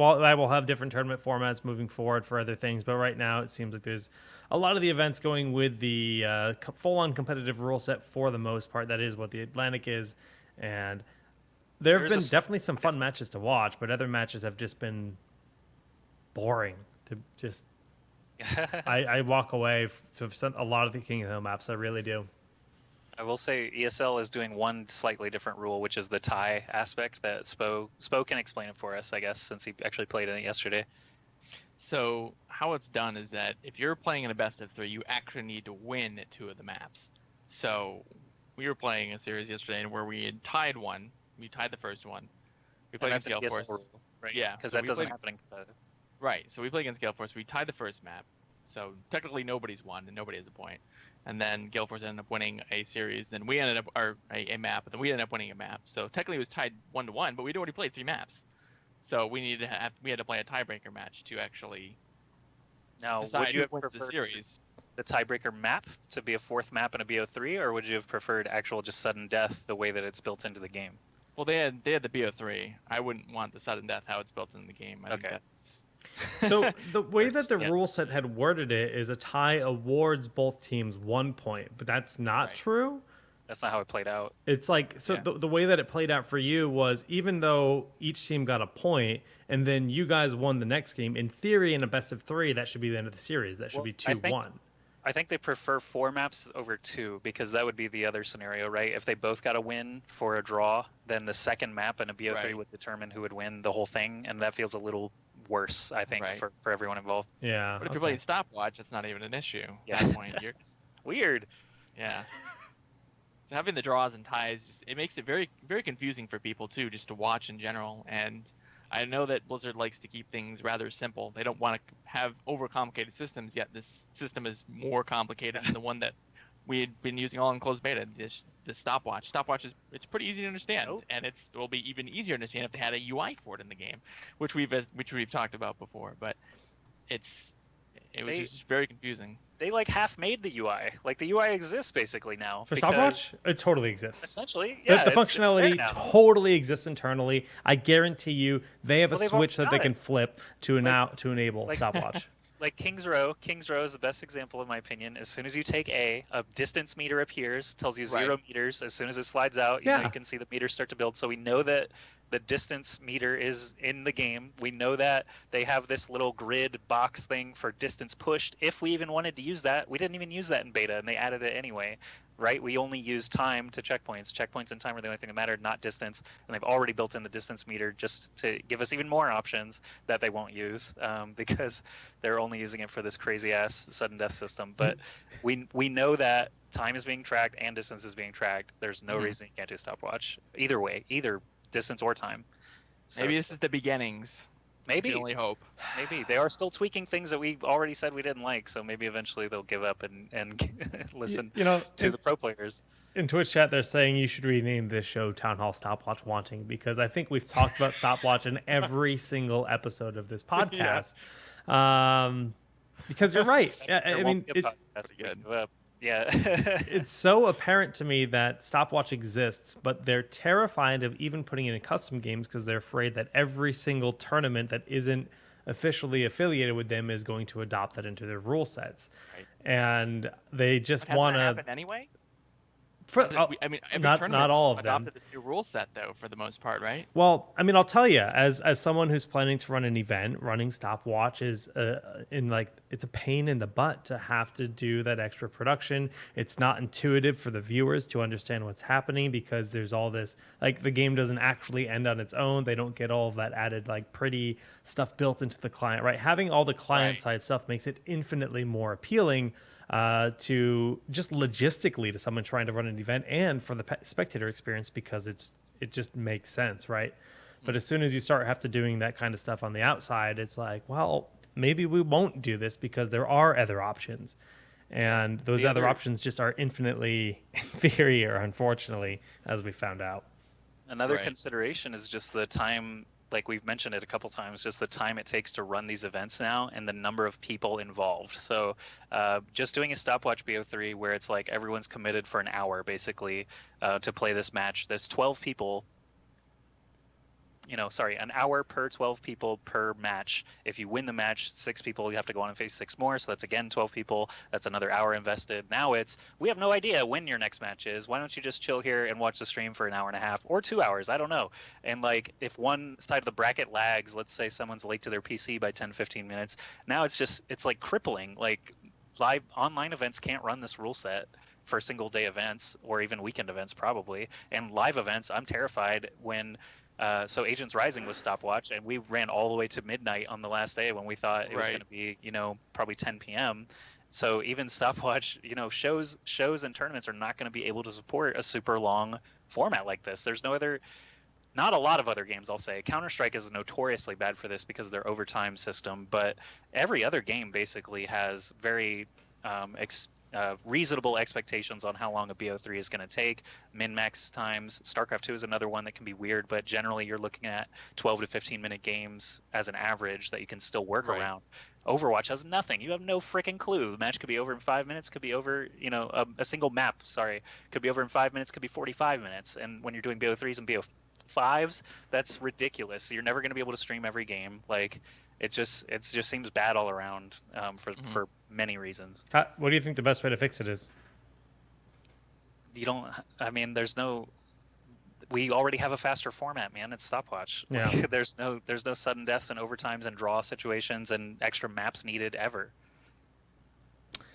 I will have different tournament formats moving forward for other things, but right now it seems like there's a lot of the events going with the full-on competitive rule set for the most part. That is what the Atlantic is, and there have been definitely some fun matches to watch, but other matches have just been boring. To just, I walk away from a lot of the King of the Hill maps. I really do. I will say ESL is doing one slightly different rule, which is the tie aspect that Spo can explain it for us, I guess, since he actually played in it yesterday. So how it's done is that if you're playing in a best of 3, you actually need to win 2 of the maps. So we were playing a series yesterday where we had tied one. We tied the first one. We played against Gale Force. Rule, right? Yeah. Because that doesn't happen in competitive. Right. So we played against Gale Force. We tied the first map. So technically nobody's won and nobody has a point. And then Gale Force ended up winning a series. Then we ended up, a map, but then we ended up winning a map. So technically it was tied 1-1, but we'd already played 3 maps. So we had to play a tiebreaker match to actually decide who wins the series. The tiebreaker map to be a 4th map in a BO3, or would you have preferred actual just sudden death the way that it's built into the game? Well, they had the BO3. I wouldn't want the sudden death how it's built in the game. I think that's... So the way that the rule set had worded it is a tie awards both teams 1 point, but that's not true. That's not how it played out. It's like, so the way that it played out for you was, even though each team got a point and then you guys won the next game, in theory in a best of 3, that should be the end of the series. That should be 2-1. I think they prefer 4 maps over 2, because that would be the other scenario, right? If they both got a win for a draw, then the second map in a BO3 would determine who would win the whole thing, and that feels a little worse, I think, for everyone involved. Yeah. But if you're playing stopwatch, that's not even an issue at that point. You're just... Weird. Yeah. So having the draws and ties, it makes it very, very confusing for people too, just to watch in general. And I know that Blizzard likes to keep things rather simple. They don't want to have overcomplicated systems, yet this system is more complicated than the one that we had been using all in closed beta. The stopwatch. Stopwatch it's pretty easy to understand, and it will be even easier to understand if they had a UI for it in the game, which we've talked about before. But it's which is very confusing. They like half made the UI. Like the UI exists basically now For because stopwatch, it totally exists. essentially, The, yeah, the it's there functionality now. totally exists internally. I guarantee you, they have a Well, they've switch that already they got can it. flip to enable Like stopwatch. like Kings Row is the best example in my opinion. As soon as you take a distance meter appears, tells you Right. 0 meters. As soon as it slides out, you Yeah. can see the meters start to build. So we know that the distance meter is in the game. We know that they have this little grid box thing for distance pushed. If we even wanted to use that, we didn't even use that in beta, and they added it anyway. Right? We only use time to checkpoints. Checkpoints and time are the only thing that mattered, not distance. And they've already built in the distance meter just to give us even more options that they won't use because they're only using it for this crazy ass sudden death system. But we know that time is being tracked and distance is being tracked. There's no reason you can't do stopwatch either way, either distance or time. So Maybe this is the beginnings. maybe The only hope. maybe they are still tweaking things that we already said we didn't like. So maybe eventually they'll give up and listen to the pro players. In Twitch chat, they're saying you should rename this show TownHall Stopwatch Wanting, because I think we've talked about stopwatch in every single episode of this podcast. Because you're right. I mean, That's good. Yeah. it's so apparent to me that stopwatch exists, but they're terrified of even putting it in custom games because they're afraid that every single tournament that isn't officially affiliated with them is going to adopt that into their rule sets. Right. And they just Hasn't want that to. happened anyway? I mean, every not all of them adopted this new rule set, though, for the most part, right? Well, I mean, I'll tell you, as someone who's planning to run an event, running stopwatch is it's a pain in the butt to have to do that extra production. It's not intuitive for the viewers to understand what's happening because there's all this, like, the game doesn't actually end on its own. They don't get all of that added, like, pretty stuff built into the client, right? Having all the client side stuff makes it infinitely more appealing to just logistically to someone trying to run an event and for the spectator experience, because it just makes sense, right? But as soon as you start have to doing that kind of stuff on the outside, it's like, well, maybe we won't do this because there are other options, and those other options just are infinitely inferior, unfortunately, as we found out. Another consideration is just the time. Like we've mentioned it a couple times, just the time it takes to run these events now and the number of people involved. So just doing a stopwatch BO3 where it's like everyone's committed for an hour basically to play this match. There's 12 people. An hour per 12 people per match. If you win the match, 6 people, you have to go on and face 6 more. So that's again 12 people. That's another hour invested. Now we have no idea when your next match is. Why don't you just chill here and watch the stream for an hour and a half or 2 hours? I don't know. And like if one side of the bracket lags, let's say someone's late to their PC by 10, 15 minutes. Now it's like crippling. Like live online events can't run this rule set for single day events or even weekend events probably. And live events, I'm terrified when so Agents Rising was stopwatch, and we ran all the way to midnight on the last day when we thought it was going to be, probably 10 p.m. So even stopwatch, shows and tournaments are not going to be able to support a super long format like this. There's not a lot of other games, I'll say. Counter-Strike is notoriously bad for this because of their overtime system, but every other game basically has very reasonable expectations on how long a BO3 is going to take. Min-max times. StarCraft 2 is another one that can be weird, but generally you're looking at 12 to 15 minute games as an average that you can still work around. Overwatch has nothing. You have no freaking clue. The match could be over in 5 minutes, could be over, a single map, could be over in 5 minutes, could be 45 minutes. And when you're doing BO3s and BO5s, that's ridiculous. You're never going to be able to stream every game. Like, it just seems bad all around for many reasons. What do you think the best way to fix it is? We already have a faster format, man. It's stopwatch. Yeah. Like, there's no sudden deaths and overtimes and draw situations and extra maps needed ever.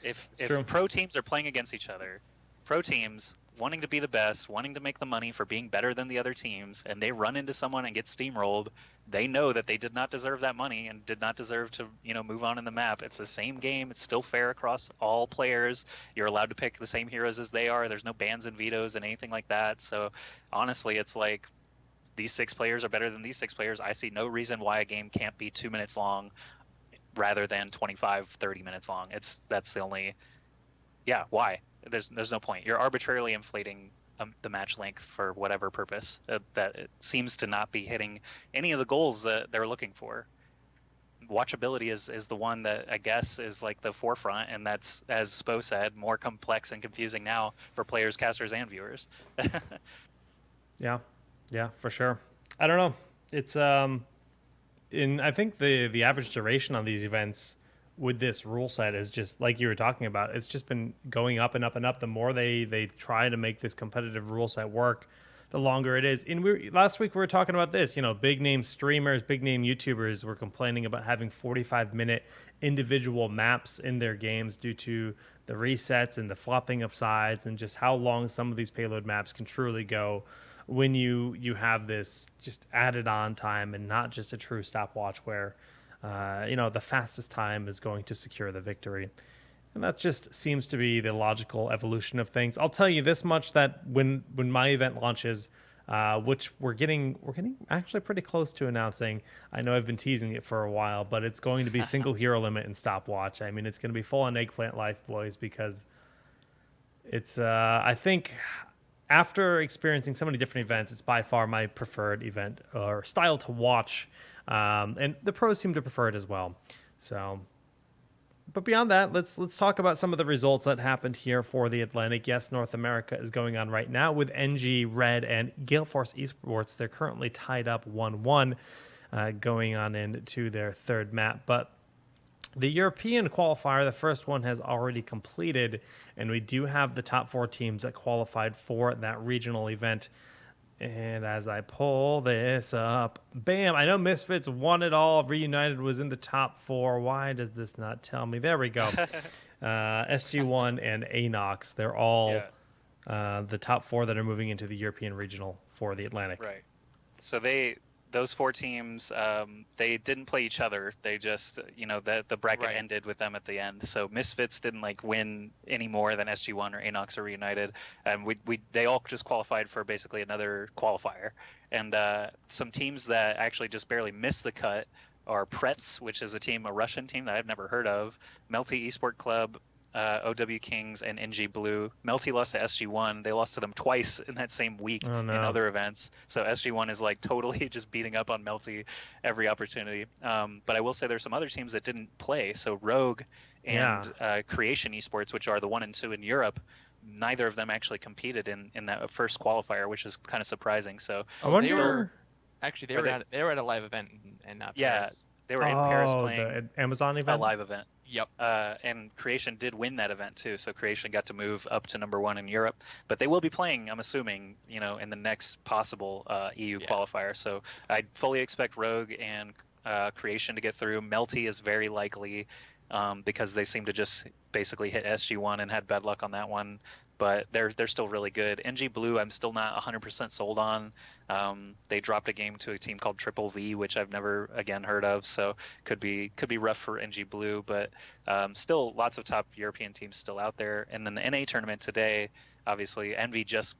If pro teams are playing against each other, pro teams wanting to be the best, wanting to make the money for being better than the other teams, and they run into someone and get steamrolled, they know that they did not deserve that money and did not deserve to, move on in the map. It's the same game. It's still fair across all players. You're allowed to pick the same heroes as they are. There's no bans and vetoes and anything like that. So honestly, it's like these 6 players are better than these 6 players. I see no reason why a game can't be 2 minutes long rather than 25, 30 minutes long. That's the only, why? There's no point. You're arbitrarily inflating the match length for whatever purpose that it seems to not be hitting any of the goals that they're looking for. watchability is the one that I guess is like the forefront, and that's, as Spo said, more complex and confusing now for players, casters, and viewers. Yeah, yeah, for sure. I don't know. It's I think the average duration on these events with this rule set is just like you were talking about. It's just been going up and up and up. The more they try to make this competitive rule set work, the longer it is. And last week we were talking about this. Big name streamers, big name YouTubers were complaining about having 45-minute individual maps in their games due to the resets and the flopping of sides and just how long some of these payload maps can truly go when you have this just added on time and not just a true stopwatch where the fastest time is going to secure the victory. And that just seems to be the logical evolution of things. I'll tell you this much, that when my event launches, which we're getting actually pretty close to announcing. I know I've been teasing it for a while, but it's going to be single hero limit and stopwatch. I mean, it's going to be full on eggplant life, boys, because it's I think after experiencing so many different events, it's by far my preferred event or style to watch, and the pros seem to prefer it as well. So, but beyond that, let's talk about some of the results that happened here for the Atlantic. Yes, North America is going on right now with NG, Red, and Gale Force Esports. They're currently tied up 1-1, going on into their third map, but the European qualifier, the first one, has already completed, and we do have the top 4 teams that qualified for that regional event. And as I pull this up, bam, I know Misfits won it all. Reunited was in the top 4. Why does this not tell me? There we go. SG1 and Anox, they're all the top 4 that are moving into the European regional for the Atlantic. Right. So those 4 teams, they didn't play each other. They just, the bracket ended with them at the end. So Misfits didn't win any more than SG1 or Anox or Reunited, and they all just qualified for basically another qualifier. And some teams that actually just barely missed the cut are Pretz, which is a Russian team that I've never heard of, Melty Esport Club, OW Kings, and NG Blue. Melty lost to SG1. They lost to them twice in that same week in other events. So SG1 is totally just beating up on Melty every opportunity. But I will say there's some other teams that didn't play. So Rogue and Creation Esports, which are the 1 and 2 in Europe, neither of them actually competed in that first qualifier, which is kind of surprising. So I wonder. They were at a live event in Paris. They were in Paris playing the Amazon event, a live event. Yep. And Creation did win that event too, so Creation got to move up to number 1 in Europe. But they will be playing, I'm assuming, in the next possible EU qualifier. So I fully expect Rogue and Creation to get through. Melty is very likely, because they seem to just basically hit SG1 and had bad luck on that one. But they're still really good. NG Blue, I'm still not 100% sold on. They dropped a game to a team called Triple V, which I've never again heard of, so could be rough for NG Blue. But still, lots of top European teams still out there. And then the NA tournament today, obviously, Envy just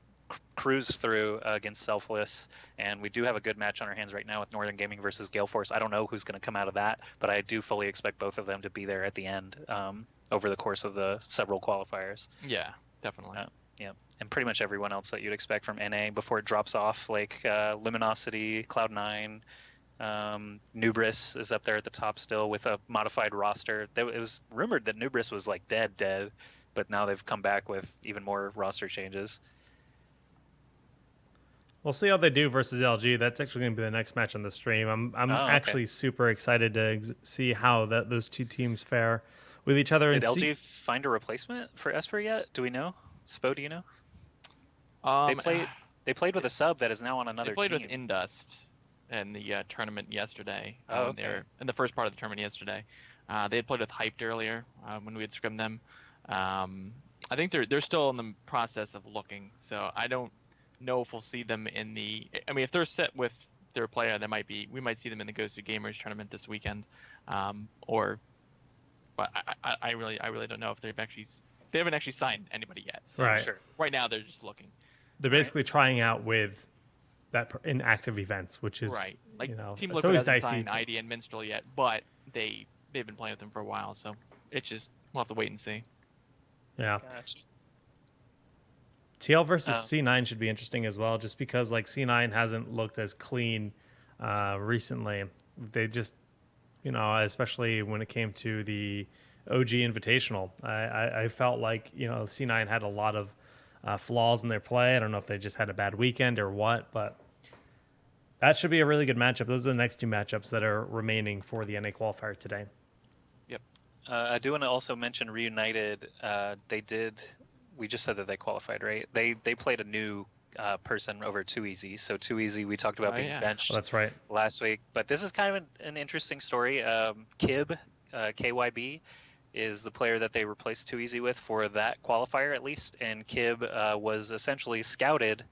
cruised through against Selfless, and we do have a good match on our hands right now with Northern Gaming versus Gale Force. I don't know who's going to come out of that, but I do fully expect both of them to be there at the end over the course of the several qualifiers. Yeah. Definitely. Yeah, and pretty much everyone else that you'd expect from NA before it drops off, like Luminosity, Cloud9, Nubris is up there at the top still with a modified roster. It was rumored that Nubris was dead, but now they've come back with even more roster changes. We'll see how they do versus LG. That's actually going to be the next match on the stream. I'm actually super excited to see how those 2 teams fare with each other. Did LG find a replacement for Esper yet? Do we know? Spo, do you know? They played with a sub that is now on another team. They played with Indust in the tournament yesterday. In the first part of the tournament yesterday. They had played with Hyped earlier when we had scrimmed them. I think they're still in the process of looking, so I don't know if we'll see them in the. I mean, if they're set with their player, we might see them in the Ghost of Gamers tournament this weekend, But I really don't know if they haven't actually signed anybody yet. So right. Right now they're just looking. They're basically trying out with that in active events, which is right. Team it's Liquid always hasn't dicey. signed ID and Minstrel yet, but they've been playing with them for a while, so it's just we'll have to wait and see. Yeah. Gotcha. TL versus C9 should be interesting as well, just because C9 hasn't looked as clean recently. They just especially when it came to the OG Invitational. I felt like, C9 had a lot of flaws in their play. I don't know if they just had a bad weekend or what, but that should be a really good matchup. Those are the next two matchups that are remaining for the NA qualifier today. Yep. I do want to also mention Reunited. We just said that they qualified, right? They played a new person over Too Easy. So Too Easy, we talked about being benched that's right. last week. But this is kind of an interesting story. Kib, KYB, is the player that they replaced Too Easy with for that qualifier, at least. And Kib was essentially scouted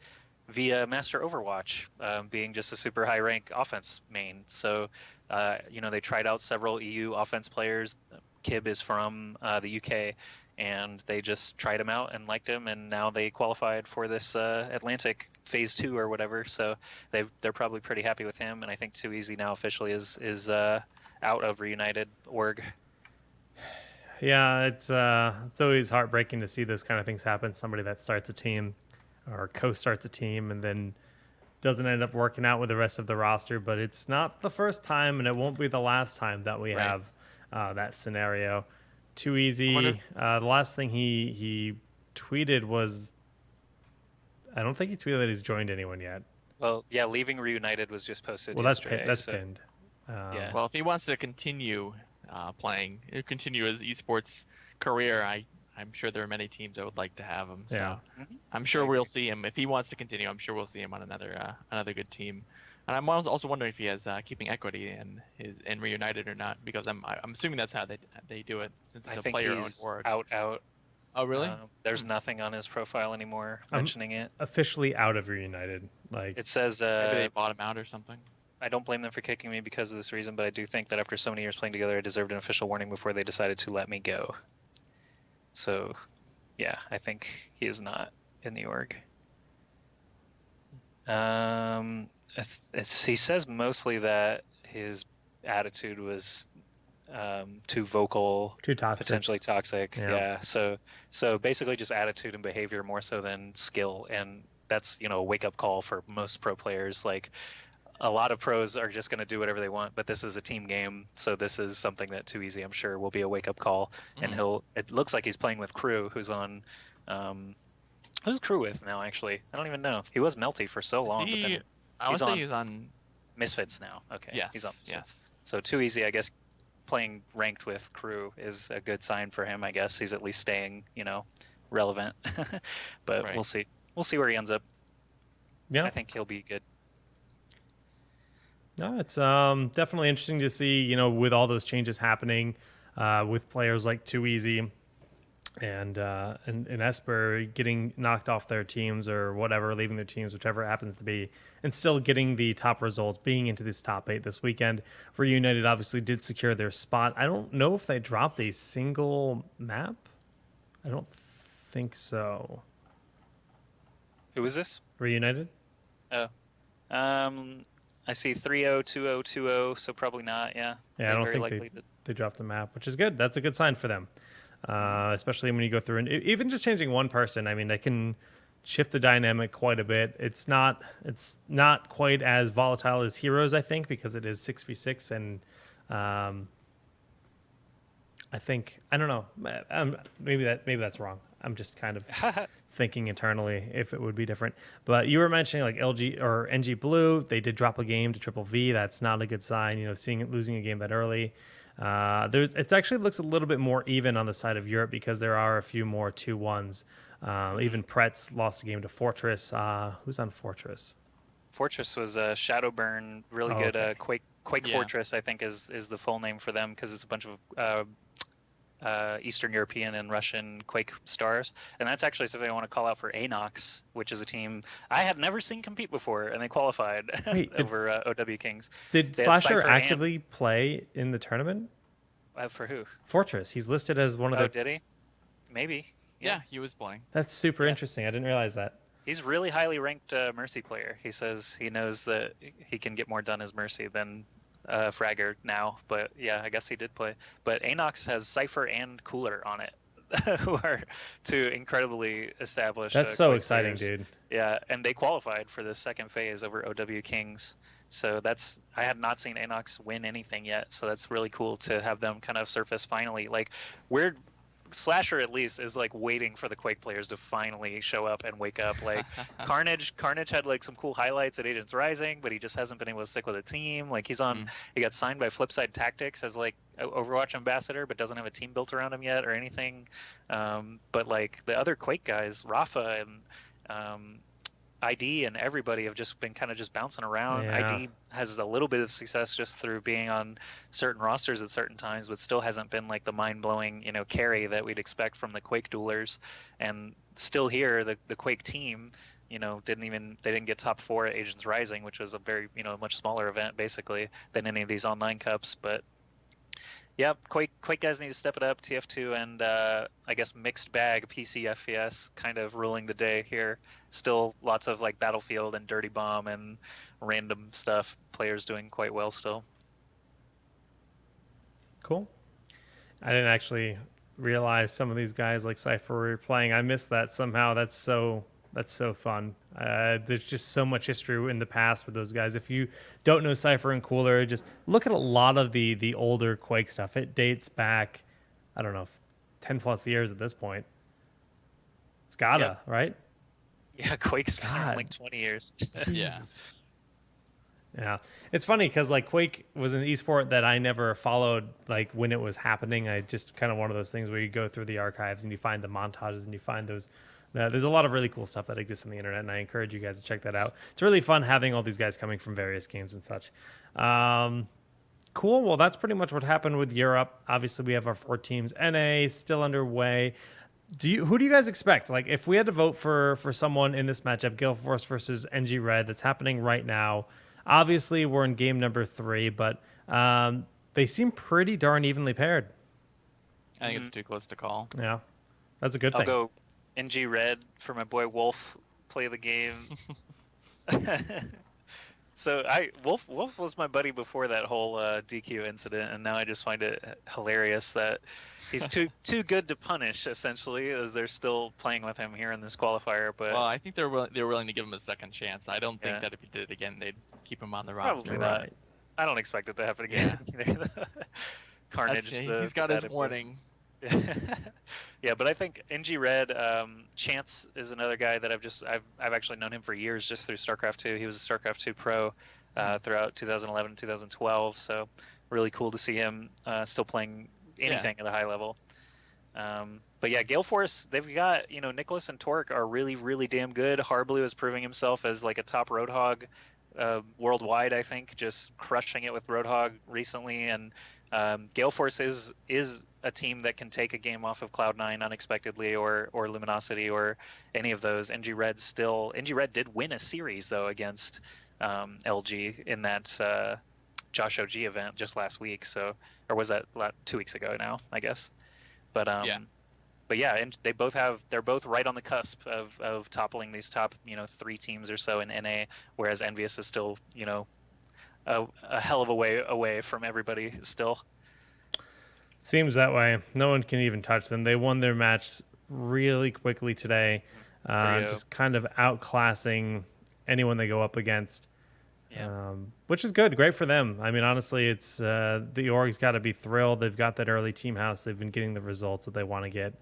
via Master Overwatch, being just a super high rank offense main. So, they tried out several EU offense players. Kib is from the UK, and they just tried him out and liked him, and now they qualified for this Atlantic Phase 2 or whatever. So they're probably pretty happy with him, and I think Too Easy now officially is out of Reunited org. Yeah, it's always heartbreaking to see those kind of things happen. Somebody that starts a team or co-starts a team and then doesn't end up working out with the rest of the roster. But it's not the first time, and it won't be the last time that we have that scenario. Too Easy. The last thing he tweeted was, I don't think he tweeted that he's joined anyone yet. Well, yeah, leaving Reunited was just posted. Well, yesterday, that's pinned. Yeah. Well, if he wants to continue continue his esports career, I'm sure there are many teams that would like to have him. So Yeah. I'm sure we'll see him if he wants to continue. I'm sure we'll see him on another good team. And I'm also wondering if he has keeping equity in Reunited or not, because I'm assuming that's how they do it, since it's a player-owned org. Out. Oh, really? There's nothing on his profile anymore mentioning it. Officially out of Reunited. Like it says maybe they bought him out or something. I don't blame them for kicking me because of this reason, but I do think that after so many years playing together, I deserved an official warning before they decided to let me go. So, yeah, I think he is not in the org. He says mostly that his attitude was too vocal, too toxic, potentially toxic. Yeah. So basically just attitude and behavior more so than skill, and that's a wake up call for most pro players. Like a lot of pros are just going to do whatever they want, but this is a team game, so this is something that Too Easy, I'm sure, will be a wake up call. And it looks like he's playing with Crew, who's on. Who's Crew with now? Actually, I don't even know. He was Melty for so long. I want to say he's on Misfits now. Okay. Yes. He's on Misfits. Yes. So Too Easy, I guess, playing ranked with Crew is a good sign for him. I guess he's at least staying, relevant. But we'll see. We'll see where he ends up. Yeah. I think he'll be good. No, it's definitely interesting to see, with all those changes happening, with players like Too Easy and Esper getting knocked off their teams or whatever, leaving their teams, whichever it happens to be, and still getting the top results, being into this top 8 this weekend. Reunited obviously did secure their spot. I don't know if they dropped a single map. I don't think so. Who is this? Reunited? Oh. I see 3-0, 2-0, 2-0, so probably not, yeah. Yeah, I don't think they dropped the map, which is good. That's a good sign for them, especially when you go through. And even just changing one person, I mean, they can shift the dynamic quite a bit. It's not quite as volatile as Heroes, I think, because it is 6v6, and I don't know. Maybe that's wrong. I'm just kind of thinking internally if it would be different. But you were mentioning like LG or NG Blue, they did drop a game to Triple V. That's not a good sign. Losing a game that early. It actually looks a little bit more even on the side of Europe because there are a few more 2-1s. Even Pretz lost a game to Fortress. Who's on Fortress? Fortress was Shadowburn, really good. Okay. Quake Fortress, I think, is the full name for them because it's a bunch of Eastern European and Russian Quake stars. And that's actually something I want to call out for Anox, which is a team I have never seen compete before, and they qualified over OW Kings. Did Slasher actively play in the tournament? For who? Fortress. He's listed as one of the... Oh, did he? Maybe. Yeah, he was playing. That's super interesting. I didn't realize that. He's really highly ranked Mercy player. He says he knows that he can get more done as Mercy than Fragger now, but yeah, I guess he did play. But Anox has Cypher and Cooler on it, who are two incredibly established. That's so exciting, dude. Yeah, and they qualified for the second phase over OW Kings. So I had not seen Anox win anything yet. So that's really cool to have them kind of surface finally. Like weird Slasher at least is like waiting for the Quake players to finally show up and wake up. Like Carnage had like some cool highlights at Agents Rising, but he just hasn't been able to stick with a team. Like he got signed by Flipside Tactics as like Overwatch ambassador, but doesn't have a team built around him yet or anything. But like the other Quake guys, Rafa and ID and everybody have just been kind of just bouncing around. Yeah. ID has a little bit of success just through being on certain rosters at certain times, but still hasn't been like the mind-blowing, carry that we'd expect from the Quake duelers. And still here, the Quake team, they didn't get top 4 at Agents Rising, which was a very, much smaller event basically than any of these online cups. But yeah, Quake guys need to step it up. TF2 and I guess mixed bag PC FPS kind of ruling the day here. Still lots of like Battlefield and Dirty Bomb and random stuff. Players doing quite well still. Cool. I didn't actually realize some of these guys like Cypher were playing. I missed that somehow. That's so fun. There's just so much history in the past with those guys. If you don't know Cypher and Cooler, just look at a lot of the older Quake stuff. It dates back, I don't know, 10 plus years at this point. It's gotta, right? Yeah, Quake's been around like 20 years. Yeah, it's funny because like Quake was an esport that I never followed like when it was happening. I just kind of one of those things where you go through the archives and you find the montages and you find those. There's a lot of really cool stuff that exists on the internet, and I encourage you guys to check that out. It's really fun having all these guys coming from various games and such. Cool. Well, that's pretty much what happened with Europe. Obviously, we have our 4 teams. NA still underway. Who do you guys expect? Like, if we had to vote for someone in this matchup, Gale Force versus NG Red, that's happening right now. Obviously, we're in game number 3, but they seem pretty darn evenly paired. I think it's too close to call. Yeah, that's a good thing. I'll go NG Red for my boy Wolf. Play the game. So Wolf was my buddy before that whole DQ incident, and now I just find it hilarious that he's too good to punish, essentially, as they're still playing with him here in this qualifier. But well, I think they're willing to give him a second chance. I don't think that if he did it again, they'd keep him on the roster. Probably not. I don't expect it to happen again. Carnage. He's got his warning. Yeah, but I think NG Red, Chance is another guy that I've actually known him for years just through StarCraft 2. He was a StarCraft 2 pro throughout 2011 2012, so really cool to see him still playing anything at a high level. But yeah, Gale Force, they've got, Nicholas and Torque are really, really damn good. Harblue is proving himself as like a top Roadhog worldwide, I think, just crushing it with Roadhog recently. And Gale Force is a team that can take a game off of Cloud9 unexpectedly or Luminosity or any of those. NG Red did win a series though against LG in that Josh OG event just last week. So, or was that 2 weeks ago now, I guess. But and they're both right on the cusp of toppling these top 3 teams or so in NA, whereas Envious is still a hell of a way away from everybody still. Seems that way. No one can even touch them. They won their match really quickly today, just kind of outclassing anyone they go up against, which is good. Great for them. I mean, honestly, it's the org's got to be thrilled. They've got that early team house. They've been getting the results that they want to get.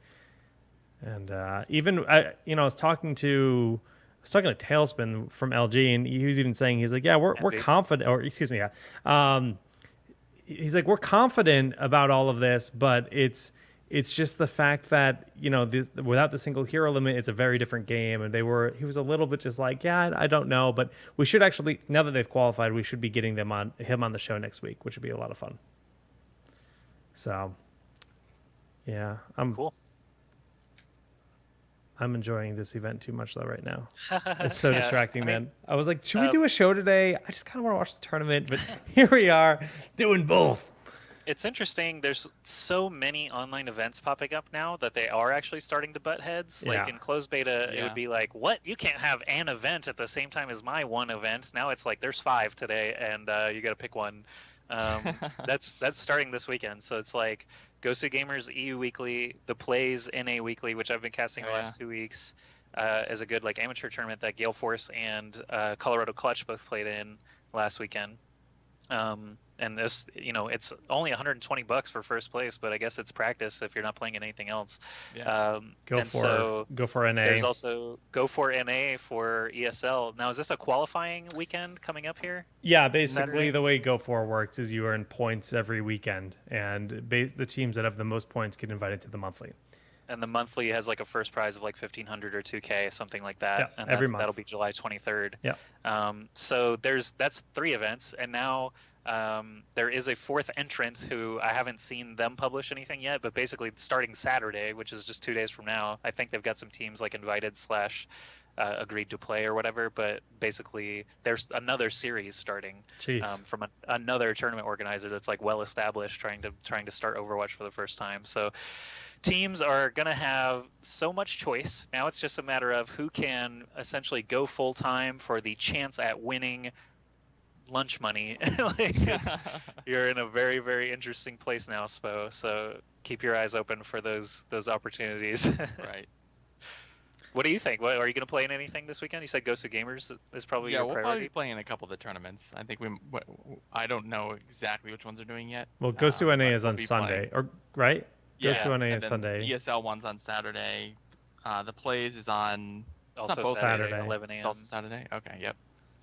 And I was talking to Tailspin from LG, and he was even saying, he's like, yeah, we're confident, or excuse me, he's like, we're confident about all of this, but it's just the fact that without the single hero limit, it's a very different game. And he was a little bit just like, yeah, I don't know, but we should actually, now that they've qualified, we should be getting him on the show next week, which would be a lot of fun. So, yeah, cool. I'm enjoying this event too much though right now. It's so distracting, man. I was like, should we do a show today? I just kind of want to watch the tournament, but here we are doing both. It's interesting. There's so many online events popping up now that they are actually starting to butt heads. Like in closed beta, it would be like, what? You can't have an event at the same time as my one event. Now it's like there's 5 today, and you got to pick one. That's starting this weekend. So it's like Ghost of Gamers EU Weekly, the Plays NA Weekly, which I've been casting the last 2 weeks, as a good like amateur tournament that Gale Force and Colorado Clutch both played in last weekend. And this, it's only $120 for first place, but I guess it's practice if you're not playing in anything else. Yeah. And so Go for NA. there's also Go for NA for ESL. Now, is this a qualifying weekend coming up here? Yeah, basically Saturday? the way Go For works is you earn points every weekend, and the teams that have the most points get invited to the monthly. And the monthly has like a first prize of like 1,500 or 2K, something like that. Yeah, And every month. that'll be July 23rd. Yeah. So that's 3 events, and now there is a 4th entrant who I haven't seen them publish anything yet, but basically starting Saturday, which is just 2 days from now, I think they've got some teams like invited slash agreed to play or whatever. But basically, there's another series starting from another tournament organizer that's like well established, trying to start Overwatch for the first time. So teams are going to have so much choice. Now it's just a matter of who can essentially go full time for the chance at winning lunch money. You're in a very, very interesting place now, Spo. So keep your eyes open for those opportunities. Right. What do you think? What, are you going to play in anything this weekend? You said Ghost of Gamers is probably your we'll priority. probably be playing in a couple of the tournaments. I think I don't know exactly which ones they're doing yet. Well, Ghost of NA is we'll on be Sunday, playing. right? Yeah, Ghost of NA and is then Sunday. ESL one's on Saturday. The Plays is on Also both Saturday, Saturday. 11 It's a.m. also Saturday. Okay, yep.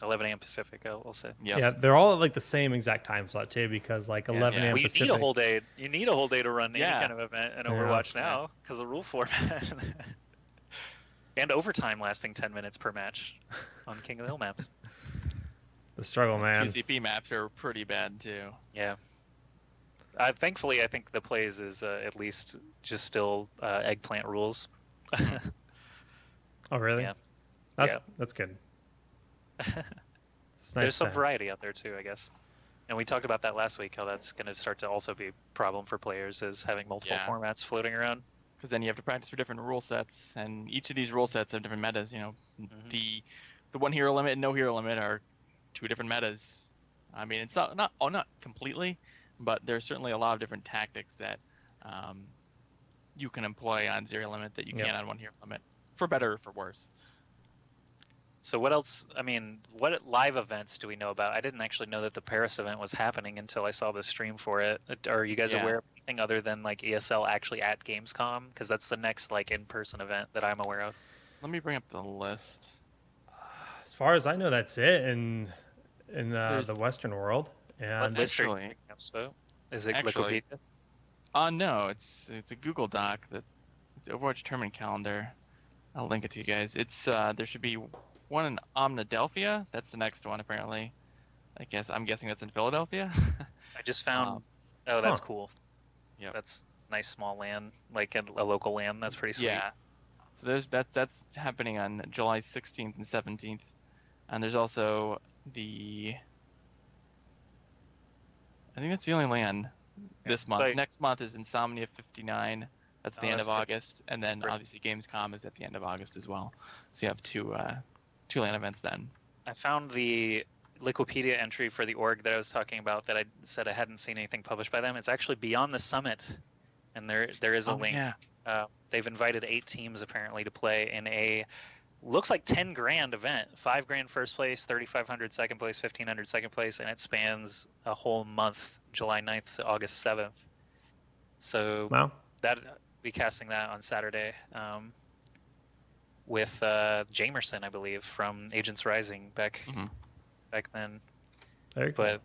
11 a.m. Pacific, I'll say. Yep. Yeah, they're all at like the same exact time slot too, because like 11 a.m. Well, you Pacific. need a whole day. You need a whole day to run any Yeah. kind of event in Overwatch now because of the rule format. And overtime lasting 10 minutes per match on King of the Hill maps. The struggle, man. 2CP maps are pretty bad too. Yeah. Thankfully, I think the Plays is at least just still eggplant rules. Oh, really? Yeah. That's good. It's nice. There's some variety out there too, I guess. And we talked about that last week, how that's going to start to also be a problem for players, is having multiple formats floating around. Because then you have to practice for different rule sets, and each of these rule sets have different metas. The 1 hero limit and no hero limit are 2 different metas. I mean, it's not completely, but there's certainly a lot of different tactics that you can employ on 0 limit that you can't on 1 hero limit, for better or for worse. So what else? I mean, what live events do we know about? I didn't actually know that the Paris event was happening until I saw the stream for it. Are you guys aware of anything other than like ESL actually at Gamescom? Because that's the next like in-person event that I'm aware of. Let me bring up the list. As far as I know, that's it in the Western world. And what list are you picking up, Spo? Is it actually, Wikipedia? No, it's a Google Doc it's Overwatch tournament calendar. I'll link it to you guys. It's there should be one in Omnidelphia. That's the next one, apparently. I'm guessing that's in Philadelphia. I just found. That's cool. Yeah, that's nice small land, like a local land. That's pretty sweet. Yeah. So that's happening on July 16th and 17th, and there's also I think that's the only land this month. Next month is Insomnia 59. That's the end of August, and then obviously Gamescom is at the end of August as well. So you have two LAN events then. I found the Wikipedia entry for the org that I was talking about that I said I hadn't seen anything published by them. It's actually Beyond the Summit, and there is a link. Yeah. They've invited 8 teams apparently to play in a looks like 10 grand event. 5 grand first place, 3,500 second place, 1,500 second place, and it spans a whole month, July 9th to August 7th. So that be casting that on Saturday. With Jamerson, I believe, from Agents Rising back then. Very cool. But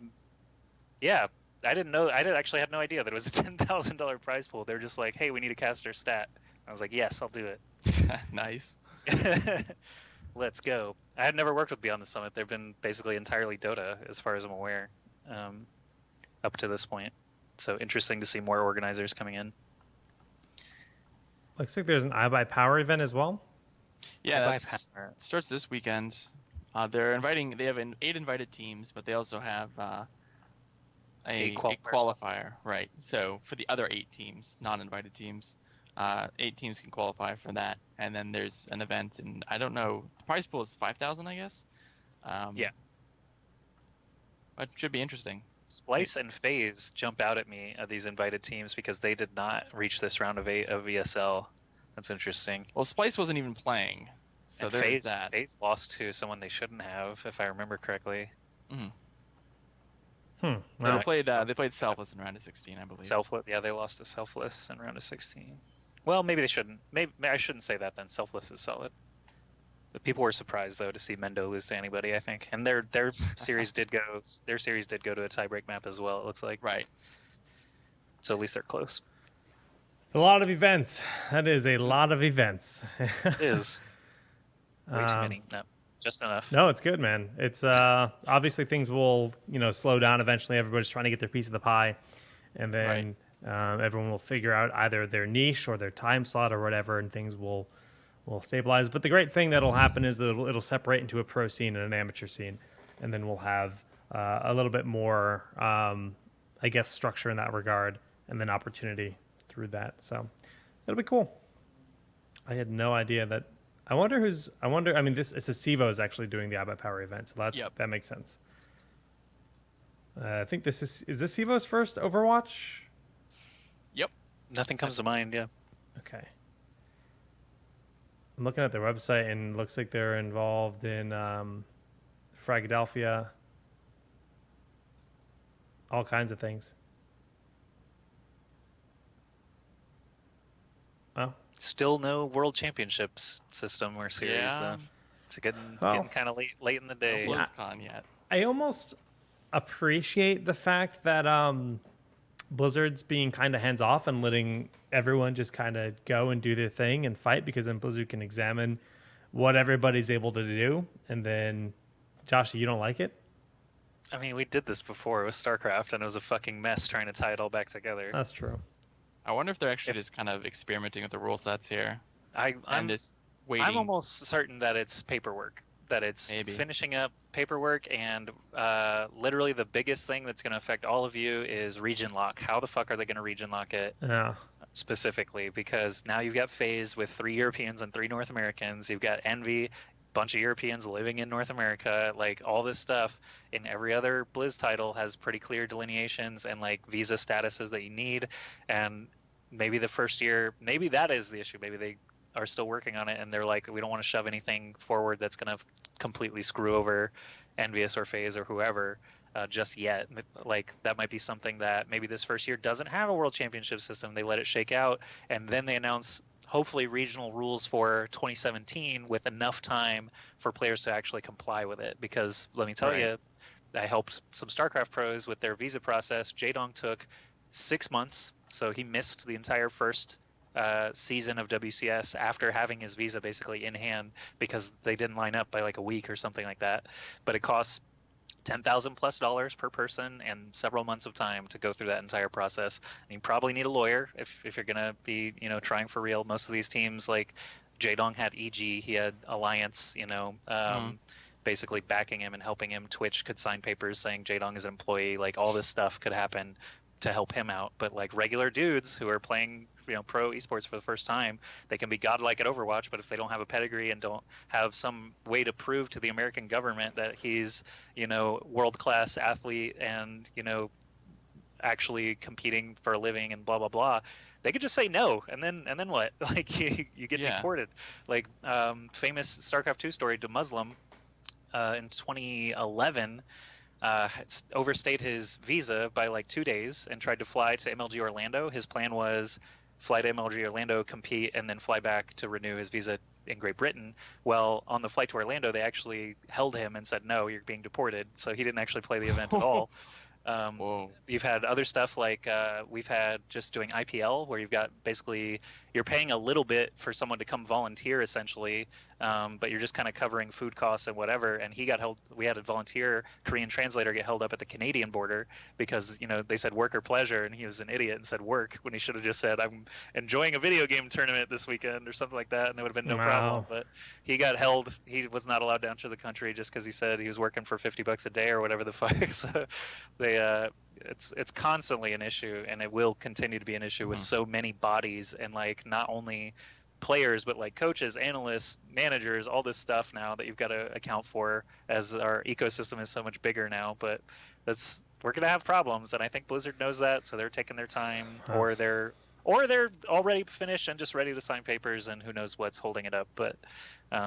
yeah, I didn't know. I actually had no idea that it was a $10,000 prize pool. They're just like, "Hey, we need a caster stat." I was like, "Yes, I'll do it." Nice. Let's go. I had never worked with Beyond the Summit. They've been basically entirely Dota, as far as I'm aware, up to this point. So interesting to see more organizers coming in. Looks like there's an iBuyPower event as well. Yeah, that starts this weekend. They have 8 invited teams, but they also have a qualifier, right? So for the other 8 teams, non-invited teams, 8 teams can qualify for that, and then there's an event, and I don't know. The prize pool is 5,000, I guess. Yeah, it should be interesting. Splice and FaZe jump out at me at these invited teams because they did not reach this round of ESL. That's interesting. Well, Splice wasn't even playing, so there's that. FaZe lost to someone they shouldn't have, if I remember correctly. Mm-hmm. They Wow. played Selfless in round of 16, I believe. Selfless. Yeah, they lost to Selfless in round of 16. Well, maybe they shouldn't. Maybe I shouldn't say that then. Selfless is solid. But people were surprised though to see Mendo lose to anybody, I think. And their series did go to a tiebreak map as well, it looks like. Right. So at least they're close. A lot of events. That is a lot of events. It is. Way too many. No. Just enough. No, it's good, man. It's obviously things will slow down eventually. Everybody's trying to get their piece of the pie, and then everyone will figure out either their niche or their time slot or whatever, and things will stabilize. But the great thing that'll happen is that it'll separate into a pro scene and an amateur scene, and then we'll have a little bit more, I guess, structure in that regard, and then opportunity through that. So it'll be cool. I had no idea that. I wonder. I mean, it's a Sivo is actually doing the iBet Power event, so that makes sense. I think is this Sivo's first Overwatch? Yep. Nothing comes to mind. Yeah. Okay. I'm looking at their website and it looks like they're involved in Fragadelphia, all kinds of things. Oh. Still no World Championships system or series Yeah. though. It's getting kind of late in the day. No BlizzCon yet. I almost appreciate the fact that Blizzard's being kind of hands off and letting everyone just kind of go and do their thing and fight, because then Blizzard can examine what everybody's able to do. And then, Josh, you don't like it? I mean, we did this before with StarCraft, and it was a fucking mess trying to tie it all back together. That's true. I wonder if they're actually just kind of experimenting with the rule sets here. I'm just waiting. I'm almost certain that it's paperwork. That it's finishing up paperwork, and literally the biggest thing that's going to affect all of you is region lock. How the fuck are they going to region lock it? Yeah. Specifically, because now you've got FaZe with 3 Europeans and 3 North Americans. You've got Envy, bunch of Europeans living in North America. Like, all this stuff in every other Blizz title has pretty clear delineations and like visa statuses that you need. And maybe the first year, maybe that is the issue. Maybe they are still working on it and they're like, we don't want to shove anything forward that's going to completely screw over Envious or FaZe or whoever just yet. Like, that might be something that maybe this first year doesn't have a World Championship system. They let it shake out, and then they announce hopefully regional rules for 2017 with enough time for players to actually comply with it. Because let me tell you, I helped some StarCraft pros with their visa process. Jaedong took 6 months, so he missed the entire first season of WCS after having his visa basically in hand because they didn't line up by like a week or something like that. But it costs $10,000+ per person and several months of time to go through that entire process. And you probably need a lawyer if you're gonna be trying for real. Most of these teams, like Jaedong had EG, he had Alliance, basically backing him and helping him. Twitch could sign papers saying Jaedong is an employee. Like, all this stuff could happen to help him out. But like regular dudes who are playing pro esports for the first time, they can be godlike at Overwatch, but if they don't have a pedigree and don't have some way to prove to the American government that he's world-class athlete and actually competing for a living and blah blah blah, they could just say no, and then what? Like, you get deported. Like, famous StarCraft 2 story, to Muslim in 2011 overstayed his visa by like 2 days and tried to fly to MLG Orlando. His plan was fly to MLG Orlando, compete, and then fly back to renew his visa in Great Britain. Well, on the flight to Orlando, they actually held him and said, no, you're being deported. So he didn't actually play the event at all. You've had other stuff like we've had just doing IPL, where you've got basically you're paying a little bit for someone to come volunteer essentially, but you're just kind of covering food costs and whatever. And he got held. We had a volunteer Korean translator get held up at the Canadian border because they said work or pleasure, and he was an idiot and said work when he should have just said I'm enjoying a video game tournament this weekend or something like that, and it would have been no problem. But he got held. He was not allowed to enter the country just because he said he was working for $50 a day or whatever the fuck. So it's constantly an issue, and it will continue to be an issue with so many bodies, and like not only players but like coaches, analysts, managers, all this stuff now that you've got to account for as our ecosystem is so much bigger now. But we're gonna have problems, and I think Blizzard knows that, so they're taking their time, or they're or they're already finished and just ready to sign papers, and who knows what's holding it up. But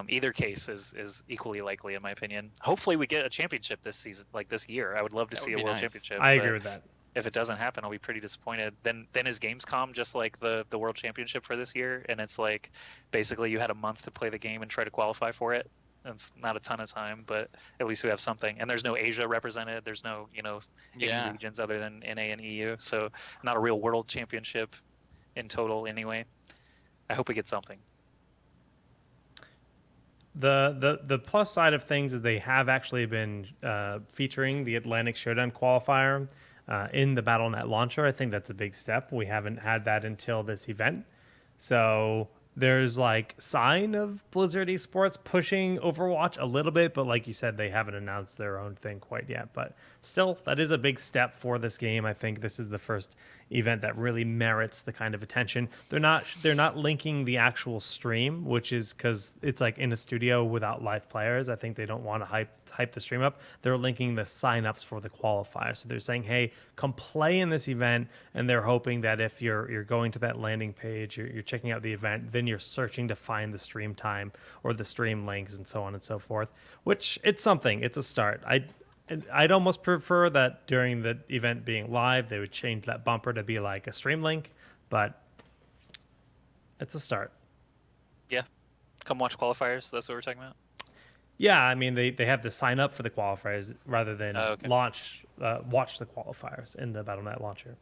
either case is equally likely, in my opinion. Hopefully, we get a championship this season, like this year. I would love to That see would a be world nice. championship. I agree But with that. if it doesn't happen, I'll be pretty disappointed. Then is Gamescom just like the world championship for this year? And it's like basically you had a month to play the game and try to qualify for it. It's not a ton of time, but at least we have something. And there's no Asia represented. There's no, any Yeah. regions other than NA and EU. So not a real world championship in total anyway. I hope we get something. The plus side of things is they have actually been featuring the Atlantic Showdown qualifier in the BattleNet launcher. I think that's a big step. We haven't had that until this event. So there's like sign of Blizzard Esports pushing Overwatch a little bit, but like you said, they haven't announced their own thing quite yet. But still, that is a big step for this game. I think this is the first event that really merits the kind of attention. They're not linking the actual stream, which is because it's like in a studio without live players. I think they don't want to hype the stream up. They're linking the signups for the qualifier. So they're saying, hey, come play in this event, and they're hoping that if you're going to that landing page, you're checking out the event, then you're searching to find the stream time or the stream links and so on and so forth. Which it's something. It's a start. I'd almost prefer that during the event being live, they would change that bumper to be like a stream link, but it's a start. Yeah. Come watch qualifiers. That's what we're talking about. Yeah, I mean, they have to sign up for the qualifiers rather than Okay. watch the qualifiers in the BattleNet launcher.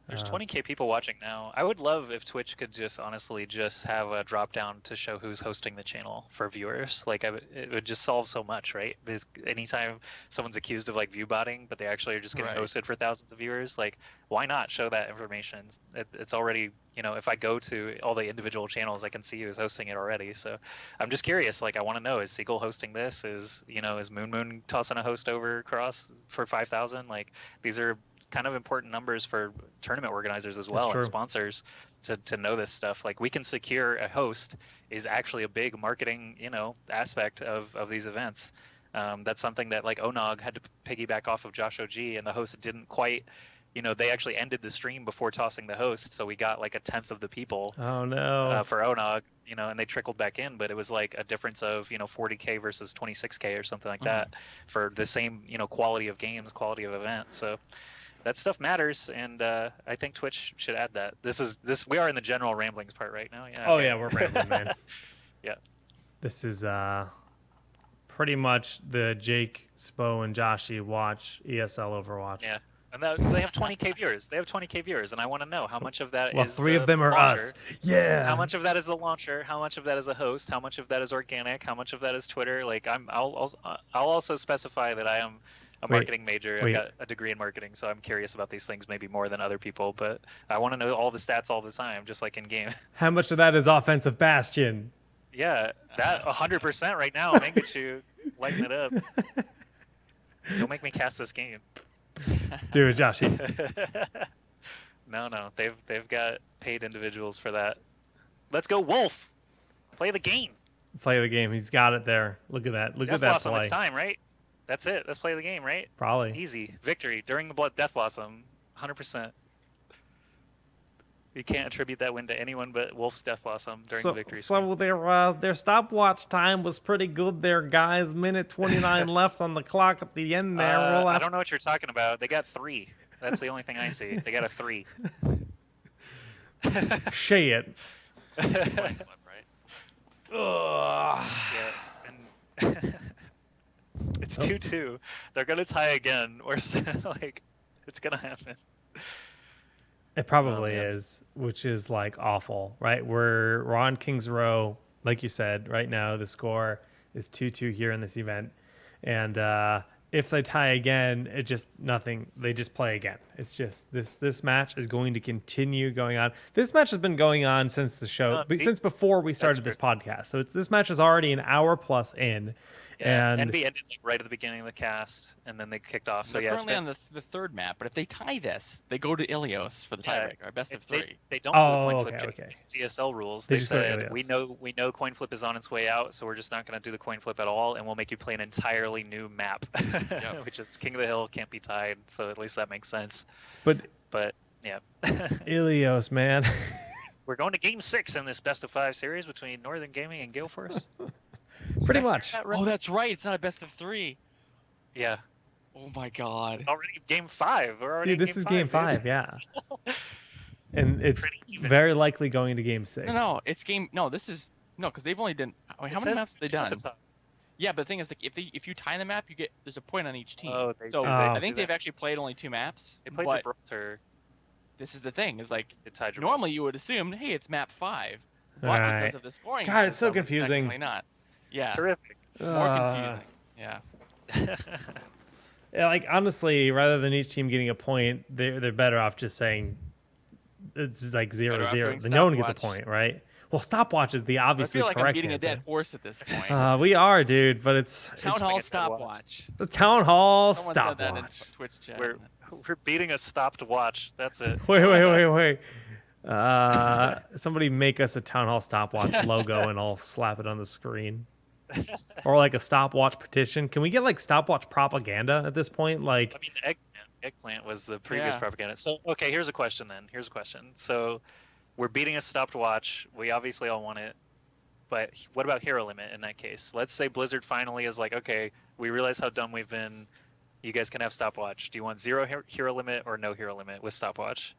There's 20K people watching now. I would love if Twitch could just honestly just have a drop down to show who's hosting the channel for viewers. Like it would just solve so much, right? Because anytime someone's accused of like view botting, but they actually are just getting Right. hosted for thousands of viewers, like why not show that information? It's already, if I go to all the individual channels, I can see who's hosting it already. So I'm just curious. Like I want to know, is Seagull hosting this? Is Moon tossing a host over across for 5,000? Like these are kind of important numbers for tournament organizers as well and sponsors to know this stuff. Like we can secure a host is actually a big marketing aspect of these events. That's something that like Onog had to piggyback off of Josh OG, and the host didn't quite they actually ended the stream before tossing the host, so we got like a tenth of the people Oh no. for Onog, and they trickled back in, but it was like a difference of 40K versus 26K or something like that for the same quality of games, quality of event. So that stuff matters, and I think Twitch should add that. We are in the general ramblings part right now. Yeah. Oh yeah, we're rambling, man. Yeah. This is pretty much the Jake, Spo, and Joshy watch ESL Overwatch. Yeah. And they have 20K viewers. They have 20K viewers, and I want to know how much of that well, is 3 of them are launcher. us. Yeah. How much of that is the launcher? How much of that is a host? How much of that is organic? How much of that is Twitter? Like I'll also specify that I am a marketing major. I've got a degree in marketing, so I'm curious about these things maybe more than other people. But I want to know all the stats all the time, just like in game. How much of that is offensive Bastion? Yeah, that 100% right now. Mangachu, lighten it up. Don't make me cast this game. Do it, Joshy. No, they've got paid individuals for that. Let's go, Wolf. Play the game. Play the game. He's got it there. Look at that. Look Death at that Blossom, play. It's time, right? That's it. Let's play the game, right? Probably. Easy. Victory during the Death Blossom. 100%. You can't attribute that win to anyone but Wolf's Death Blossom during the victory. So their stopwatch time was pretty good there, guys. Minute 29 left on the clock at the end there. I don't know what you're talking about. They got 3. That's the only thing I see. They got a 3. Shay it. Right? Ugh. Yeah, and it's 2-2. They're gonna tie again. Or like, it's gonna happen. It probably is, which is like awful, right? We're on Kings Row, like you said. Right now, the score is 2-2 here in this event, and if they tie again, it just nothing. They just play again. It's just this match is going to continue going on. This match has been going on since the show, since before we started this podcast. So this match is already an hour plus in. Yeah, and NV ended like right at the beginning of the cast, and then they kicked off. So they're yeah, currently on the third map, but if they tie this, they go to Ilios for the tiebreaker, best of 3. They don't do a coin flip. Okay. CSL rules. They They just go to said Ilios. we know coin flip is on its way out, so we're just not going to do the coin flip at all, and we'll make you play an entirely new map, which is King of the Hill can't be tied. So at least that makes sense. But Yeah. Ilios, man. We're going to Game 6 in this best of 5 series between Northern Gaming and Gale Force. Pretty Did I hear much. that right? Oh, that's right. It's not a best of 3. Yeah. Oh my god. It's already Game 5. We're already Dude, in this is game Game 5, yeah. And it's Pretty even. very likely going to game 6. No, it's game. No, this is no, because they've only done. How many maps have they 2 at done? the top. Yeah, but the thing is, like, if you tie the map, there's a point on each team. Oh, they so do. I They think do they've that. actually played only 2 maps. They played but Gibraltar. this is the thing. Is like They tied Gibraltar. normally you would assume, hey, it's map 5, but Alright. because of the scoring. God, it's so system, confusing. technically not. Yeah, Terrific. more confusing. Yeah. Yeah, like honestly, rather than each team getting a point, they're better off just saying it's like Better off 0-0. doing Then no one gets a stopwatch. point, right? Well, stopwatch is the I obviously feel like I'm correct beating answer. a dead horse at this point. We are, dude, but it's Town like Hall a dead stopwatch. the Town Hall Someone said that in stopwatch. Twitch chat. We're beating a stopped watch. That's it. Wait. Somebody make us a Town Hall stopwatch logo and I'll slap it on the screen. Or like a stopwatch petition. Can we get like stopwatch propaganda at this point? Like, I mean, eggplant was the previous Yeah. propaganda. So, okay, here's a question then. So, we're beating a stopped watch. We obviously all want it. But what about hero limit in that case? Let's say Blizzard finally is like, okay, we realize how dumb we've been. You guys can have stopwatch. Do you want 0 hero limit or no hero limit with stopwatch?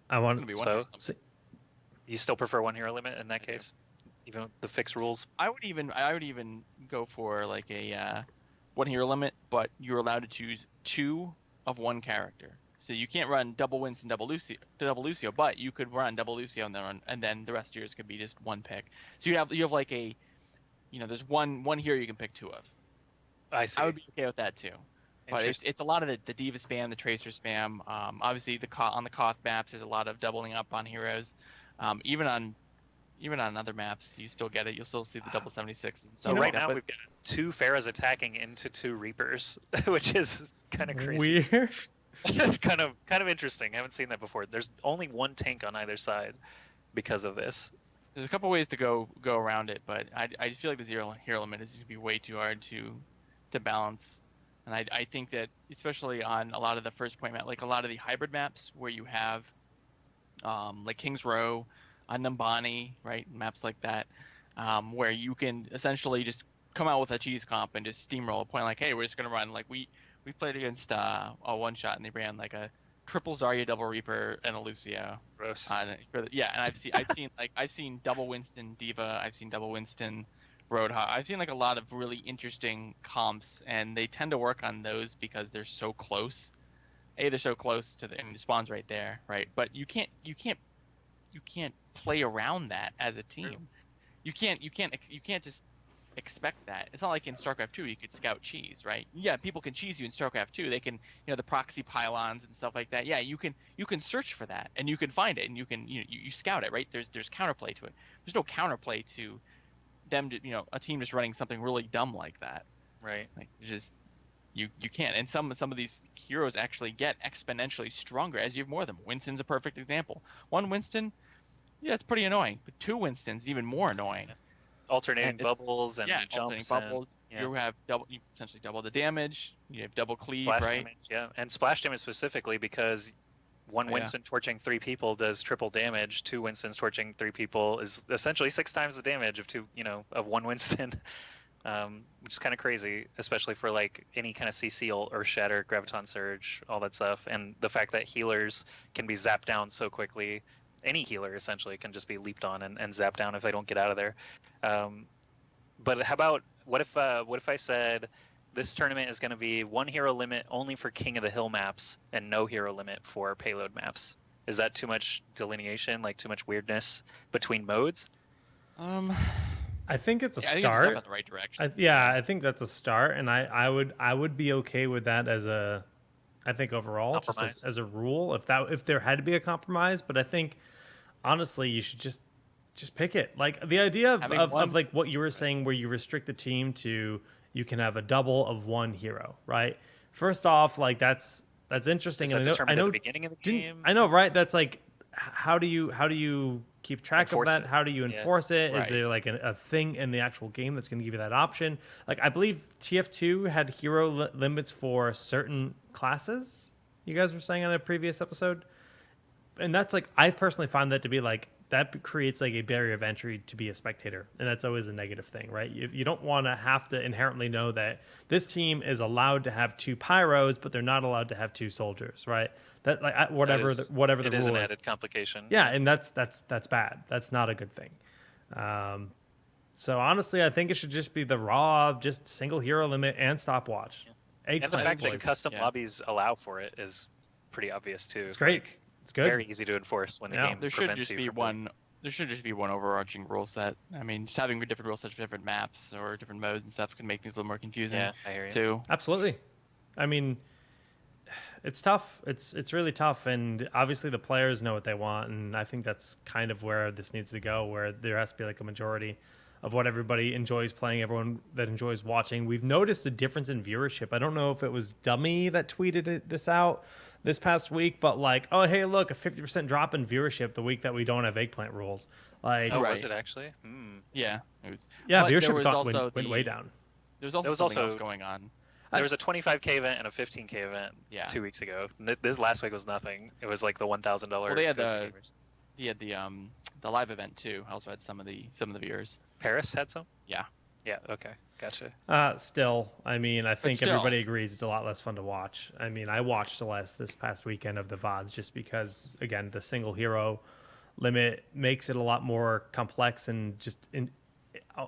I It's want. gonna be So- one. You still prefer 1 hero limit in that I do. case, even with the fixed rules? I would even go for like a 1 hero limit, but you're allowed to choose 2 of 1 character. So you can't run double Winston, double Lucio, but you could run double Lucio and then the rest of yours could be just 1 pick. So you have like a, there's one hero you can pick 2 of. I see. I would be okay with that too. But it's a lot of the Diva spam, the Tracer spam. Obviously on the Koth maps, there's a lot of doubling up on heroes. Even on other maps, you still get it. You'll still see the double 76 and So stuff right like that, now but- we've got 2 Pharahs attacking into 2 Reapers, which is kind of crazy. Weird. It's kind of interesting. I haven't seen that before. There's only 1 tank on either side because of this. There's a couple ways to go around it, but I just feel like the 0 hero limit is going to be way too hard to balance. And I think that especially on a lot of the first point map, like a lot of the hybrid maps where you have like King's Row, Numbani, right, maps like that, where you can essentially just come out with a cheese comp and just steamroll a point like, hey, we're just going to run like we played against a one shot and they ran like a triple Zarya, double Reaper, and a Lucio. Gross. And I've seen double Winston Diva. I've seen double Winston Roadhog. I've seen like a lot of really interesting comps, and they tend to work on those because they're so close. They're so close to the spawns right there, right? But you can't play around that as a team. True. You can't just expect that. It's not like in StarCraft 2 you could scout cheese, right? Yeah, people can cheese you in StarCraft 2. They can, the proxy pylons and stuff like that. Yeah, you can search for that and you can find it and you can you scout it, right? There's counterplay to it. There's no counterplay to them to, a team just running something really dumb like that. Right. Like just you can't. And some of these heroes actually get exponentially stronger as you have more of them. Winston's a perfect example. 1 Winston, yeah, it's pretty annoying, but 2 Winston's even more annoying. Alternating And it's- bubbles and alternating jumps. bubbles. Yeah. You have you essentially double the damage. You have double cleave, Splash right? damage, yeah, and splash damage specifically because 1 Oh, yeah. Winston torching 3 people does triple damage. 2 Winstons torching 3 people is essentially 6 times the damage of 1 Winston, which is kind of crazy, especially for like any kind of CC or Shatter, Graviton Surge, all that stuff, and the fact that healers can be zapped down so quickly. Any healer essentially can just be leaped on and zapped down if they don't get out of there. But how about what if I said this tournament is going to be 1 hero limit only for King of the Hill maps and no hero limit for payload maps? Is that too much delineation, like too much weirdness between modes? I think it's a I think it's a start. step in the right direction. I think that's a start, and I would be okay with that as a, I think overall just Compromise. as a rule if there had to be a compromise. But I think honestly you should just pick it. Like the idea of, Having of, one- of like what you were saying, where you restrict the team to you can have a double of 1 hero, right? First off, like that's interesting, Is that and determined at the beginning of the game? I know, right? That's like how do you keep track Enforce of that? it. How do you Yeah. enforce it? Is Right. there like a thing in the actual game that's going to give you that option? Like I believe TF2 had hero limits for certain classes. You guys were saying on a previous episode. and that's like, I personally find that to be like, that creates like a barrier of entry to be a spectator, and that's always a negative thing, right? You don't want to have to inherently know that this team is allowed to have 2 pyros, but they're not allowed to have 2 soldiers, right? That like whatever the it is rule an is. added complication. Yeah, and that's bad. That's not a good thing. So honestly, I think it should just be the raw, just single hero limit and stopwatch. And the fact that boys. custom lobbies allow for it is pretty obvious too. It's great. Like, It's good. Very easy to enforce when the game There should prevents just you be from one. There should just be one overarching rule set. I mean, just having different rule sets for different maps or different modes and stuff can make things a little more confusing. Yeah, I hear you. Too. Absolutely. I mean, it's tough. It's really tough, and obviously the players know what they want, and I think that's kind of where this needs to go, where there has to be like a majority of what everybody enjoys playing, everyone that enjoys watching. We've noticed a difference in viewership. I don't know if it was Dummy that tweeted this out this past week, but like, oh, hey, look, a 50% drop in viewership the week that we don't have eggplant rules. Like, Oh, right. was it actually? Yeah, it was. yeah, but there viewership was also went way down. There was also There was something also- else going on. There was a 25K event and a 15K event Yeah. 2 weeks ago. This last week was nothing. It was like the $1,000. Well, they had Ghost the- Gamers. He had the live event too. Also had some of the viewers. Paris had some. Yeah. Yeah. Okay. Gotcha. Still, I mean, I think still. everybody agrees it's a lot less fun to watch. I mean, I watched Celeste this past weekend of the VODs just because, again, the single hero limit makes it a lot more complex and just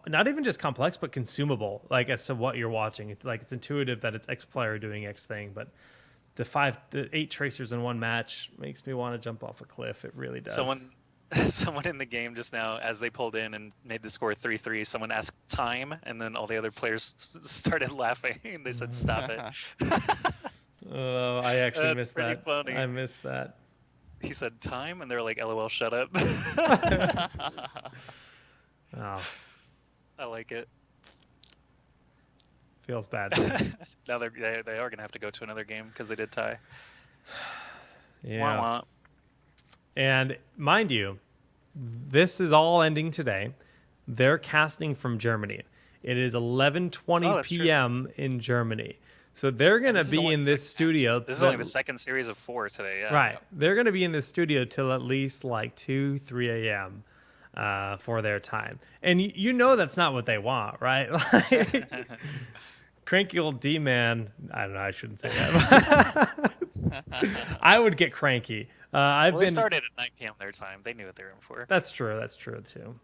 not even just complex, but consumable, like as to what you're watching. It's intuitive that it's X player doing X thing, but the 8 tracers in one match makes me want to jump off a cliff. It really does. Someone in the game just now, as they pulled in and made the score 3-3, someone asked time, and then all the other players started laughing. And they said, "Stop it." Oh, I actually That's missed pretty that. funny. I missed that. He said time, and they're like, "LOL, shut up." Oh, I like it. feels bad. Now they are gonna have to go to another game because they did tie. Yeah. Wah, wah. And mind you, this is all ending today. They're casting from Germany. It is 11:20 Oh, that's true. p.m. in Germany. So they're going to this is be only in the this second studio. This is only the second series of 4 today. Yeah. Right. They're going to be in this studio till at least like 2, 3 a.m. For their time. And you know that's not what they want, right? Like, cranky old D-man. I don't know. I shouldn't say that. I would get cranky. They started at 9 p.m. their time. They knew what they were in for. That's true. That's true too.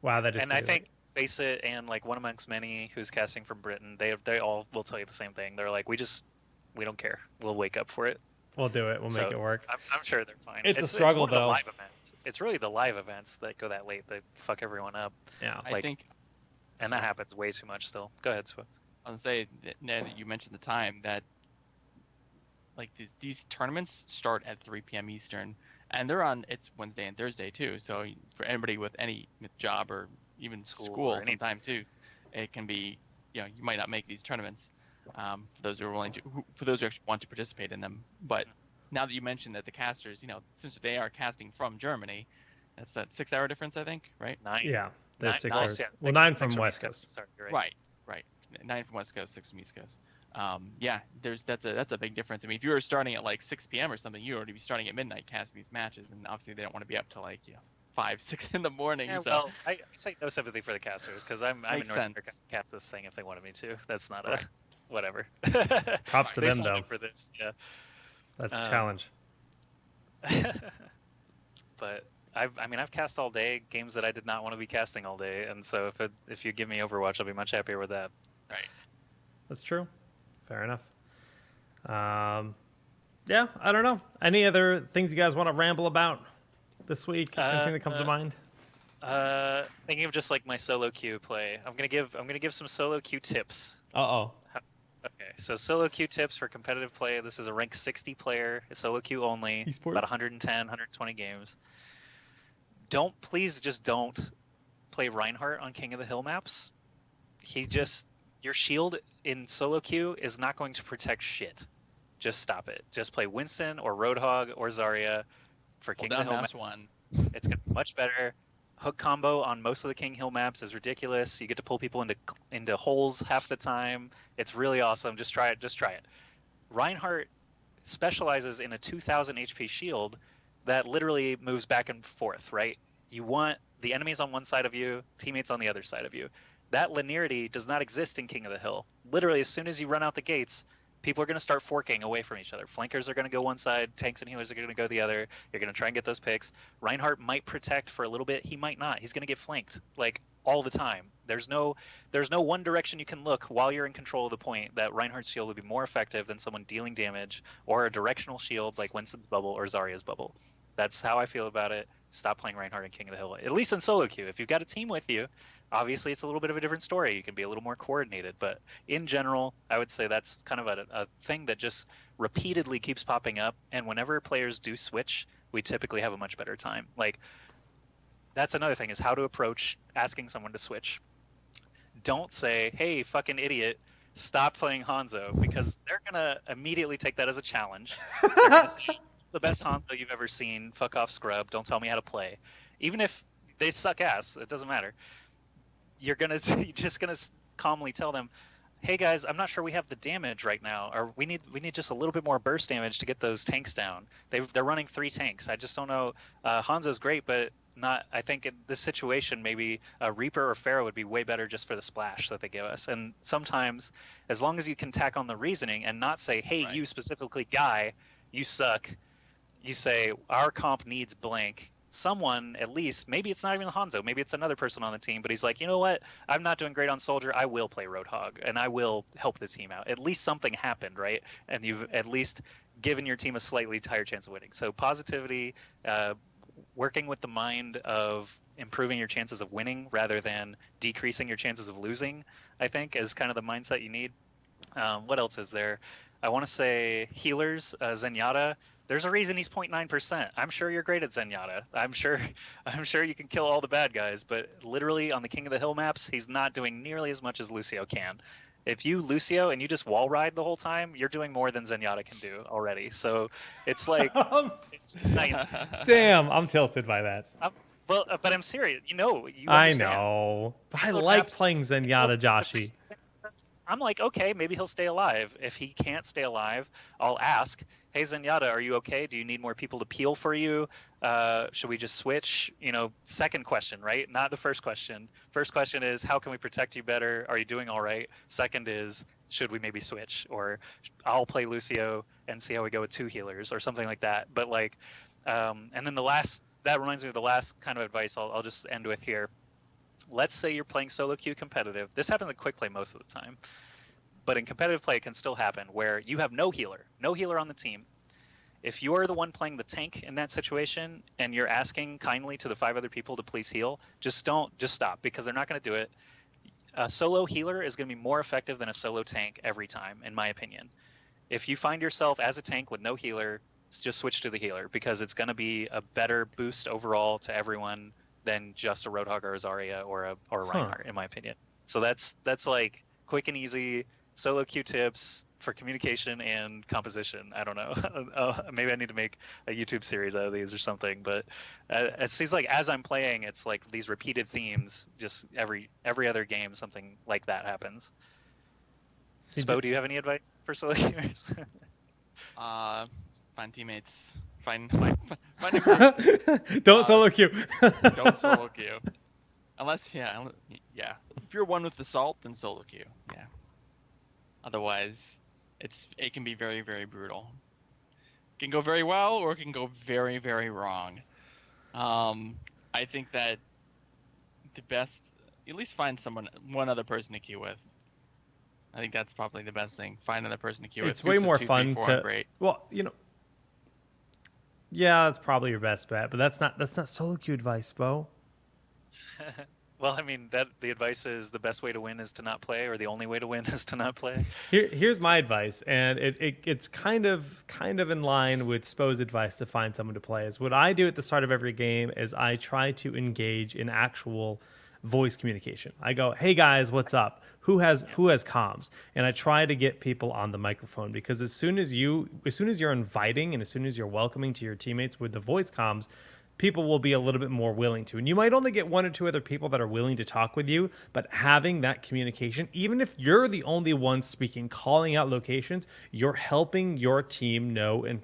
Wow, that is. And I pretty think Face It and like One Amongst Many, who's casting from Britain, they all will tell you the same thing. They're like, we don't care. We'll wake up for it. we'll do it. We'll make it work. I'm sure they're fine. It's a struggle, more the though. live events. It's really the live events that go that late that fuck everyone up, Yeah. I think. and that happens way too much still. Go ahead, Swift. I was gonna say, Ned, you mentioned the time that like these tournaments start at 3 p.m. Eastern, and they're on. It's Wednesday and Thursday too. So for anybody with any job or even School school or anything. sometime too, it can be. You might not make these tournaments. For those who are willing to, for those who actually want to participate in them. But now that you mentioned that the casters, since they are casting from Germany, that's that 6-hour difference, I think, right? 9. Yeah. There's 6 hours. Yeah, Well, 9 from West Coast. Sorry, you're right. Right. 9 from West Coast, 6 from East Coast. Yeah, that's a big difference. I mean, if you were starting at like 6 p.m. or something, you'd already be starting at midnight casting these matches, and obviously they don't want to be up till like 5, 6 in the morning. Yeah, so well, I say no sympathy for the casters because I'm in Makes North America. sense. I cast this thing if they wanted me to. That's not Right. whatever. Props to They them, signed though. up for this, yeah. That's a challenge. But I've cast all day games that I did not want to be casting all day, and so if you give me Overwatch, I'll be much happier with that. right. That's true. Fair enough. Yeah, I don't know. Any other things you guys want to ramble about this week? Anything that comes to mind? Thinking of just like my solo queue play. I'm gonna give some solo queue tips. Uh-oh. Okay, so solo queue tips for competitive play. This is a rank 60 player, solo queue only, Esports? about 110, 120 games. Please just don't play Reinhardt on King of the Hill maps. Your shield in solo queue is not going to protect shit. Just stop it. Just play Winston or Roadhog or Zarya for King of the Hill maps. one. It's gonna be much better. Hook combo on most of the King Hill maps is ridiculous. You get to pull people into holes half the time. It's really awesome. Just try it. Reinhardt specializes in a 2,000 HP shield that literally moves back and forth, right? You want the enemies on one side of you, teammates on the other side of you. That linearity does not exist in King of the Hill. Literally, as soon as you run out the gates, people are going to start forking away from each other. Flankers are going to go one side, tanks and healers are going to go the other. You're going to try and get those picks. Reinhardt might protect for a little bit. He might not. He's going to get flanked like all the time. There's no one direction you can look while you're in control of the point that Reinhardt's shield would be more effective than someone dealing damage or a directional shield like Winston's bubble or Zarya's bubble. That's how I feel about it. Stop playing Reinhardt and King of the Hill, at least in solo queue. If you've got a team with you, obviously it's a little bit of a different story. You can be a little more coordinated, but in general, I would say that's kind of a thing that just repeatedly keeps popping up. And whenever players do switch, we typically have a much better time. Like, that's another thing, is how to approach asking someone to switch. Don't say, hey, fucking idiot, stop playing Hanzo, because they're going to immediately take that as a challenge. They're going to say, the best Hanzo you've ever seen, fuck off scrub, don't tell me how to play. Even if they suck ass, it doesn't matter. You're just gonna calmly tell them, hey guys, I'm not sure we have the damage right now, or we need just a little bit more burst damage to get those tanks down. They're running 3 tanks. I just don't know. Hanzo's great, but not. I think in this situation, maybe a Reaper or Pharaoh would be way better just for the splash that they give us. And sometimes, as long as you can tack on the reasoning and not say, hey, Right. you specifically, guy, you suck. You say, our comp needs blank. Someone, at least, maybe it's not even Hanzo, maybe it's another person on the team, but he's like, you know what? I'm not doing great on Soldier. I will play Roadhog, and I will help the team out. At least something happened, right? And you've at least given your team a slightly higher chance of winning. So positivity, working with the mind of improving your chances of winning rather than decreasing your chances of losing, I think, is kind of the mindset you need. What else is there? I want to say healers, Zenyatta. There's a reason he's 0.9%. I'm sure you're great at Zenyatta. I'm sure you can kill all the bad guys, but literally on the King of the Hill maps, he's not doing nearly as much as Lucio can. If you Lucio and you just wall ride the whole time, you're doing more than Zenyatta can do already. So it's like, it's just not. Damn, I'm tilted by that. Well, but I'm serious. You I understand. know. I Reload like maps- playing Zenyatta, Joshi. I'm like, okay, maybe he'll stay alive. If he can't stay alive, I'll ask, hey, Zenyatta, are you okay? Do you need more people to peel for you? Should we just switch? Second question, right? Not the first question. First question is, how can we protect you better? Are you doing all right? Second is, should we maybe switch? Or I'll play Lucio and see how we go with 2 healers or something like that. But and then that reminds me of the last kind of advice I'll just end with here. Let's say you're playing solo queue competitive. This happens in quick play most of the time, but in competitive play it can still happen where you have no healer on the team. If you're the one playing the tank in that situation and you're asking kindly to the 5 other people to please heal, just stop, because they're not going to do it. A solo healer is going to be more effective than a solo tank every time, in my opinion. If you find yourself as a tank with no healer, just switch to the healer, because it's going to be a better boost overall to everyone than just a Roadhog or a Zarya or a Reinhardt, in my opinion. So that's like quick and easy solo queue tips for communication and composition. I don't know. Maybe I need to make a YouTube series out of these or something. But it seems like as I'm playing, it's like these repeated themes. Just every other game, something like that happens. Spo, do you have any advice for solo queuers? Find teammates. Find a group. Don't solo queue. Don't solo queue. Unless, yeah. If you're one with the salt, then solo queue. Yeah. Otherwise, it can be very, very brutal. It can go very well, or it can go very, very wrong. I think that the best, at least find one other person to queue with. I think that's probably the best thing. Find another person to queue with. It's way more fun to. Great. Well, yeah, that's probably your best bet, but that's not solo queue advice, Bo. Well, I mean, the advice is the best way to win is to not play, or the only way to win is to not play. Here's my advice, and it's kind of in line with Spo's advice to find someone to play. Is what I do at the start of every game is I try to engage in actual voice communication. I go, hey guys, what's up? Who has comms? And I try to get people on the microphone, because as soon as you're inviting and as soon as you're welcoming to your teammates with the voice comms, people will be a little bit more willing to. And you might only get one or two other people that are willing to talk with you, but having that communication, even if you're the only one speaking, calling out locations, you're helping your team know and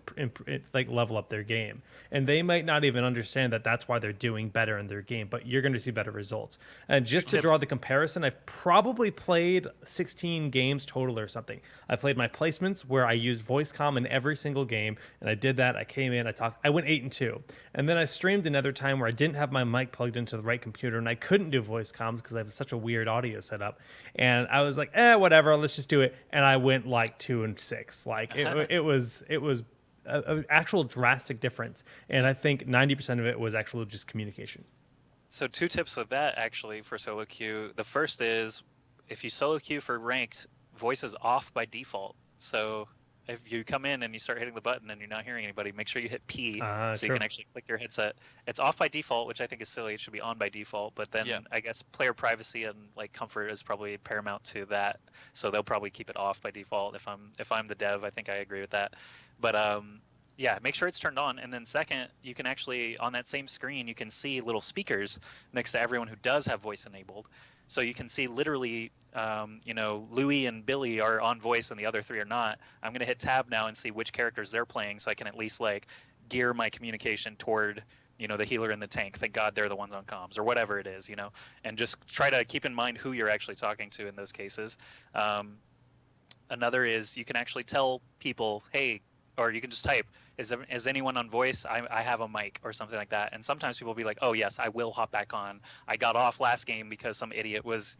like level up their game. And they might not even understand that that's why they're doing better in their game, but you're going to see better results. And just to draw the comparison, I've probably played 16 games total or something. I played my placements where I used voice comm in every single game, and I did that. I came in, I talked, I went 8-2. And then I streamed another time where I didn't have my mic plugged into the right computer and I couldn't do voice comms because I have such a weird audio setup. And I was like, whatever, let's just do it. And I went like 2-6. Like it was an actual drastic difference. And I think 90% of it was actually just communication. So 2 tips with that actually for solo queue. The first is if you solo queue for ranked, voice is off by default. So if you come in and you start hitting the button and you're not hearing anybody, make sure you hit P so you can actually click your headset. It's off by default, which I think is silly. It should be on by default, but then I guess player privacy and like comfort is probably paramount to that. So they'll probably keep it off by default. If I'm the dev, I think I agree with that. But yeah, make sure it's turned on. And then second, you can actually, on that same screen, you can see little speakers next to everyone who does have voice enabled. So you can see literally, Louis and Billy are on voice and the other 3 are not. I'm going to hit tab now and see which characters they're playing so I can at least like gear my communication toward, the healer and the tank. Thank God they're the ones on comms or whatever it is, and just try to keep in mind who you're actually talking to in those cases. Another is you can actually tell people, hey, or you can just type, is anyone on voice? I have a mic or something like that. And sometimes people will be like, oh, yes, I will hop back on. I got off last game because some idiot was,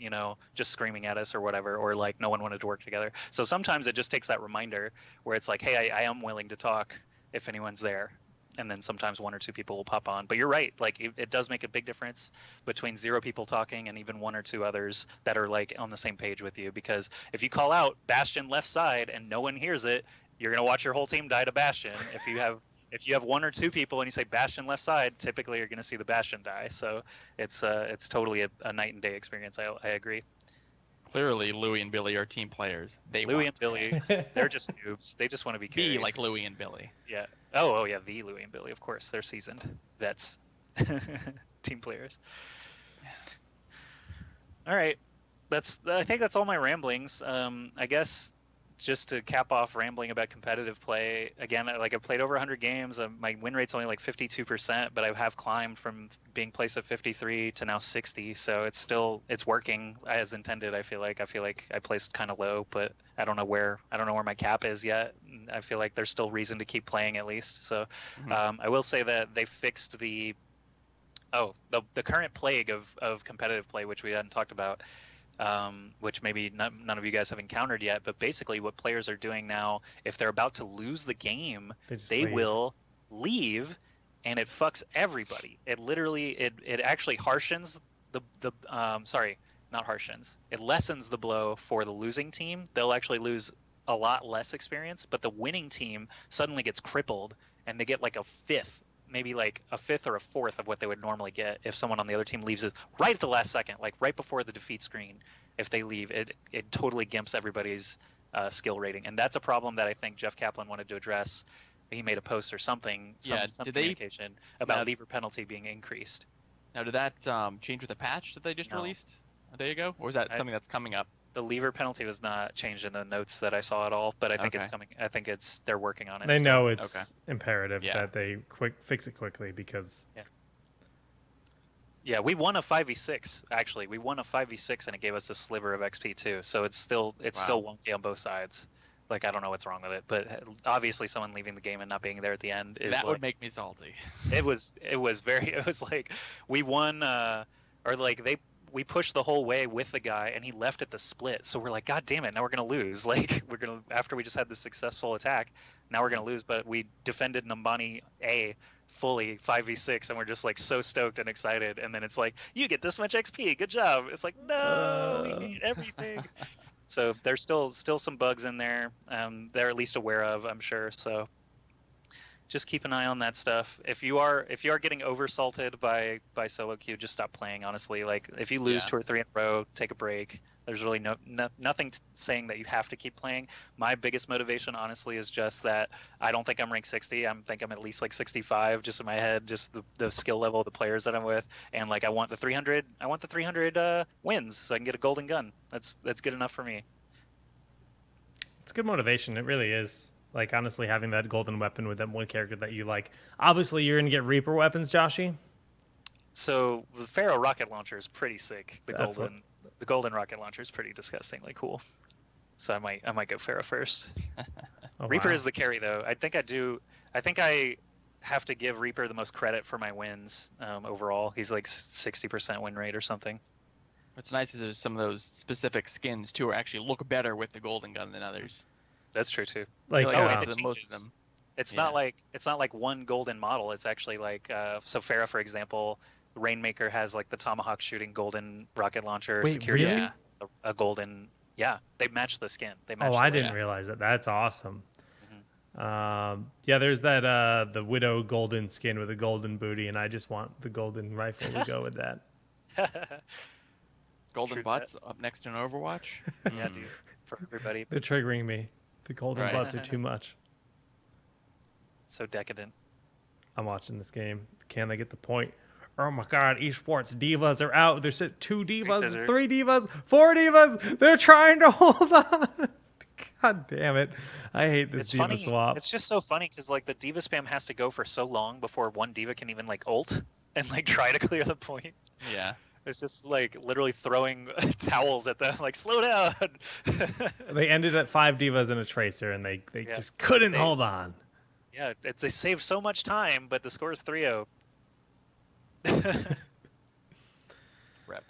just screaming at us or whatever, or like no one wanted to work together. So sometimes it just takes that reminder where it's like, hey, I am willing to talk if anyone's there. And then sometimes 1 or 2 people will pop on. But you're right. Like it does make a big difference between 0 people talking and even 1 or 2 others that are like on the same page with you. Because if you call out Bastion left side and no one hears it, you're going to watch your whole team die to Bastion. If you have 1 or 2 people and you say Bastion left side, typically you're going to see the Bastion die. So it's totally a night and day experience. I agree. Clearly, Louie and Billy are team players. Louie and Billy, they're just noobs. They just want to be carried. Be like Louie and Billy. Yeah. Oh yeah, the Louie and Billy. Of course, they're seasoned vets, team players. All right, I think that's all my ramblings. I guess just to cap off rambling about competitive play again, like I've played over 100 games. My win rate's only like 52%, but I have climbed from being placed at 53 to now 60. So it's working as intended. I feel like I placed kind of low, but I don't know where my cap is yet. I feel like there's still reason to keep playing at least. So I will say that they fixed the current plague of competitive play, which we hadn't talked about. Which maybe none of you guys have encountered yet, but basically what players are doing now, if they're about to lose the game, they will leave, and it fucks everybody. It literally, it actually harshens not harshens. It lessens the blow for the losing team. They'll actually lose a lot less experience, but the winning team suddenly gets crippled, and they get like a fifth or a fourth of what they would normally get if someone on the other team leaves it right at the last second, like right before the defeat screen. If they leave, it totally gimps everybody's skill rating, and that's a problem that I think Jeff Kaplan wanted to address. He made a post or something, some communication about lever penalty being increased. Now, did that change with a patch that they just released a day ago, or is that something that's coming up? The lever penalty was not changed in the notes that I saw at all, but I think it's coming. I think they're working on it. They know it's imperative that they fix it quickly because. Yeah, we won a 5v6 actually. We won a 5v6 and it gave us a sliver of XP too. So it's still wonky on both sides. Like I don't know what's wrong with it, but obviously someone leaving the game and not being there at the end is would make me salty. It was like we won we pushed the whole way with the guy and he left at the split. So we're like, God damn it, now we're going to lose. Like after we just had this successful attack, now we're going to lose. But we defended Nambani A fully 5v6 and we're just like so stoked and excited. And then it's like, you get this much XP. Good job. It's like, no, we need everything. So there's still some bugs in there. They're at least aware of, I'm sure. So just keep an eye on that stuff. If you are getting oversalted by solo queue, just stop playing. Honestly, like if you lose Yeah. 2 or 3 in a row, take a break. There's really nothing saying that you have to keep playing. My biggest motivation, honestly, is just that I don't think I'm ranked 60. I think I'm at least like 65, just in my head, just the skill level of the players that I'm with, and like I want the 300. I want the 300 wins so I can get a golden gun. That's good enough for me. It's good motivation. It really is. Like, honestly, having that golden weapon with that one character that you like. Obviously, you're going to get Reaper weapons, Joshy. So the Pharaoh rocket launcher is pretty sick. That's what- The golden rocket launcher is pretty disgustingly cool. So I might go Pharaoh first. Oh, Reaper wow. is the carry though. I think I have to give Reaper the most credit for my wins overall. He's like 60% win rate or something. What's nice is there's some of those specific skins too, are actually look better with the golden gun than others. That's true too. Like, I feel and most it most of changes. them. It's Yeah. not like one golden model. It's actually like so Pharah, for example, Rainmaker has like the tomahawk shooting golden rocket launcher. Wait, Security really? has a golden. Yeah, they match the skin. They match. Oh, the I weapon. didn't realize that. That's awesome. Mhm. Yeah, there's that the Widow golden skin with a golden booty, and I just want the golden rifle to go with that. Golden True butts up next in Overwatch. Yeah, dude, for everybody. They're triggering me. The golden Right. butts are too much. So decadent. I'm watching this game. Can they get the point? Oh my god, esports divas are out. There's 2 divas, scissors. 3 divas, 4 divas. They're trying to hold on. God damn it. I hate this It's diva funny. swap. It's just so funny because like the diva spam has to go for so long before one diva can even like ult and like try to clear the point. Yeah. It's just like literally throwing towels at them, like slow down. They ended at 5 divas and a tracer, and they Yeah. just couldn't They- hold on. Yeah, they saved so much time, but the score is 3-0. Rep.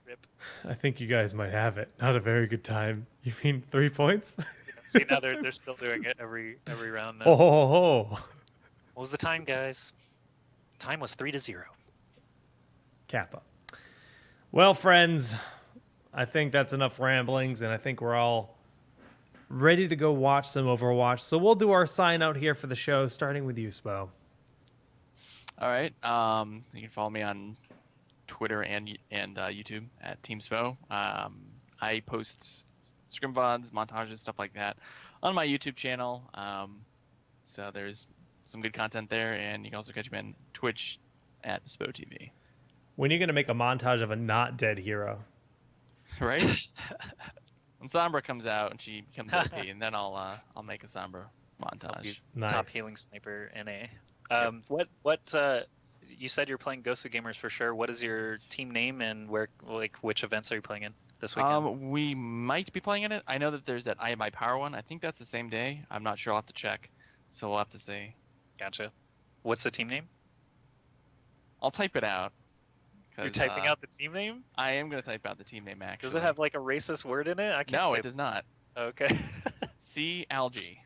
Rip. I think you guys might have it. Not a very good time. You mean 3 points? See, now they're still doing it every round now. Oh, ho, ho. What was the time, guys? Time was 3-0. Kappa. Well, friends, I think that's enough ramblings, and I think we're all ready to go watch some Overwatch. So we'll do our sign out here for the show, starting with you, Spo. All right. You can follow me on Twitter and YouTube at TeamSpo. I post scrim VODs, montages, stuff like that on my YouTube channel. So there's some good content there, and you can also catch me on Twitch at Spo TV. When are you going to make a montage of a not dead hero? Right? When Sombra comes out and she becomes OP, and then I'll make a Sombra montage. Nice. Top healing sniper NA. What you said you're playing Ghost of Gamers for sure. What is your team name and where, like, which events are you playing in this weekend? We might be playing in it. I know that there's that I Am My Power one. I think that's the same day. I'm not sure. I'll have to check. So we'll have to see. Gotcha. What's the team name? I'll type it out. You're typing out the team name? I am going to type out the team name, actually. Does it have like a racist word in it? I can't No, say it does not. Okay. C Algae.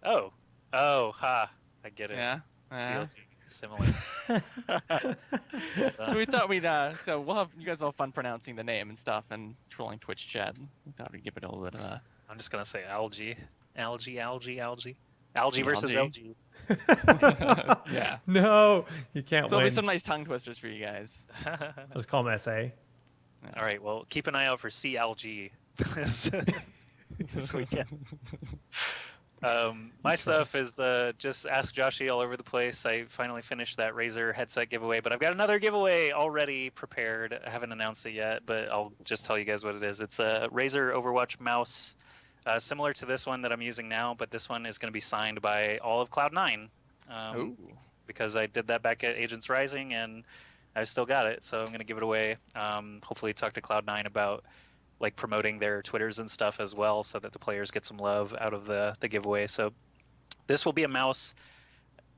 Oh, ha! I get it. Yeah. CLG, similar. So we thought we'd so we'll have you guys all have fun pronouncing the name and stuff and trolling Twitch chat. We thought we'd give it a little bit of I'm just gonna say algae versus Algae. LG. yeah. No, you can't So there'll win. be some nice tongue twisters for you guys. I'll just call him SA. All right. Well, keep an eye out for CLG this weekend. My stuff is just Ask Joshy all over the place. I finally finished that Razer headset giveaway, but I've got another giveaway already prepared. I haven't announced it yet, but I'll just tell you guys what it is. It's a Razer Overwatch mouse, similar to this one that I'm using now, but this one is going to be signed by all of Cloud9. Ooh. Because I did that back at Agents Rising, and I still got it, so I'm going to give it away. Hopefully talk to Cloud9 about like promoting their Twitters and stuff as well, so that the players get some love out of the giveaway. So this will be a mouse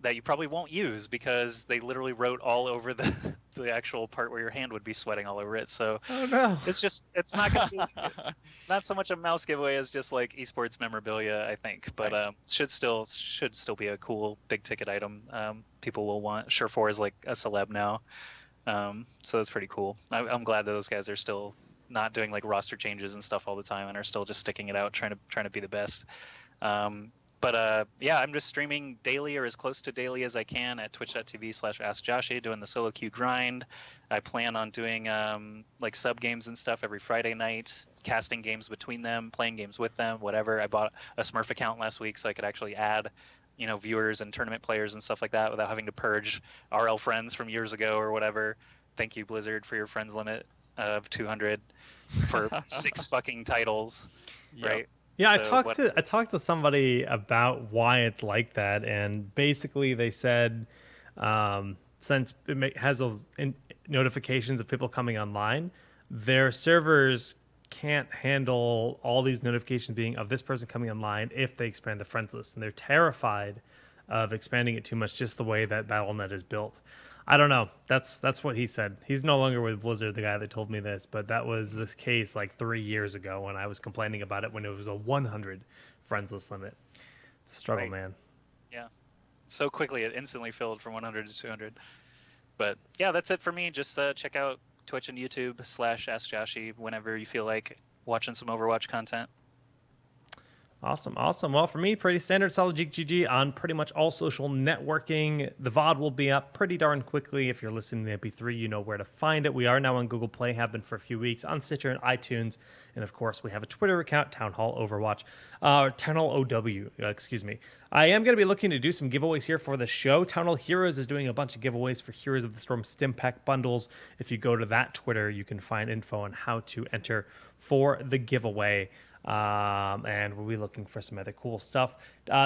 that you probably won't use because they literally wrote all over the actual part where your hand would be sweating all over it. So Oh, no. it's not going to be not so much a mouse giveaway as just like esports memorabilia, I think. But should still be a cool big ticket item. People will want. Sure4 is like a celeb now, so that's pretty cool. I'm glad that those guys are still not doing like roster changes and stuff all the time and are still just sticking it out, trying to be the best. But yeah, I'm just streaming daily or as close to daily as I can at twitch.tv/AskJoshy, doing the solo queue grind. I plan on doing like sub games and stuff every Friday night, casting games between them, playing games with them, whatever. I bought a Smurf account last week so I could actually add, viewers and tournament players and stuff like that without having to purge RL friends from years ago or whatever. Thank you, Blizzard, for your friends limit of 200 for 6 fucking titles, Yep. right? Yeah, I So talked to somebody about why it's like that, and basically they said since has those notifications of people coming online, their servers can't handle all these notifications being of this person coming online if they expand the friends list, and they're terrified of expanding it too much, just the way that Battle.net is built. I don't know. That's what he said. He's no longer with Blizzard, the guy that told me this, but that was this case like 3 years ago when I was complaining about it when it was a 100 friends list limit. It's a struggle, Right. man. Yeah. So quickly, it instantly filled from 100 to 200. But yeah, that's it for me. Just check out Twitch and YouTube /AskJoshy whenever you feel like watching some Overwatch content. Awesome. Well, for me, pretty standard Solid Geek GG on pretty much all social networking. The VOD will be up pretty darn quickly. If you're listening to the MP3, you know where to find it. We are now on Google Play, have been for a few weeks, on Stitcher and iTunes. And of course, we have a Twitter account, TownHall Overwatch, TownHall OW, excuse me. I am going to be looking to do some giveaways here for the show. TownHall Heroes is doing a bunch of giveaways for Heroes of the Storm Stim Pack bundles. If you go to that Twitter, you can find info on how to enter for the giveaway. And we'll be looking for some other cool stuff.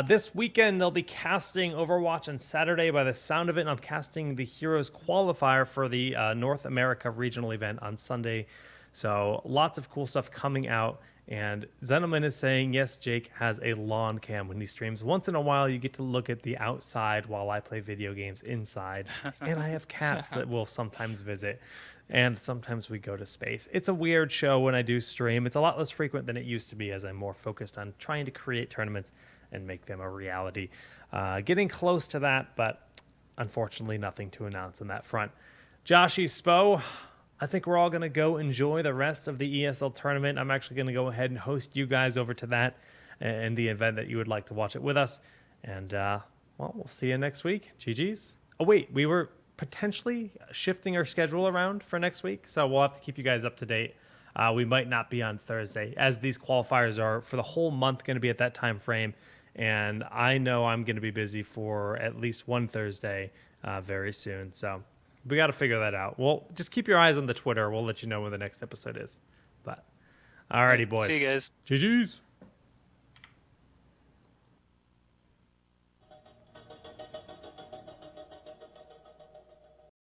This weekend, they'll be casting Overwatch on Saturday by the sound of it. And I'm casting the Heroes qualifier for the North America regional event on Sunday. So lots of cool stuff coming out. And Zenoman is saying, yes, Jake has a lawn cam when he streams. Once in a while, you get to look at the outside while I play video games inside. And I have cats that will sometimes visit. And sometimes we go to space. It's a weird show when I do stream. It's a lot less frequent than it used to be as I'm more focused on trying to create tournaments and make them a reality. Getting close to that, but unfortunately nothing to announce on that front. Joshy Spo, I think we're all going to go enjoy the rest of the ESL tournament. I'm actually going to go ahead and host you guys over to that and the event that you would like to watch it with us. And, well, we'll see you next week. GG's. Oh, wait, we were potentially shifting our schedule around for next week, so we'll have to keep you guys up to date. We might not be on Thursday, as these qualifiers are for the whole month going to be at that time frame, and I know I'm going to be busy for at least one Thursday very soon, so we got to figure that out. Well, just keep your eyes on the Twitter. We'll let you know when the next episode is. But alrighty, boys. See you guys. GG's.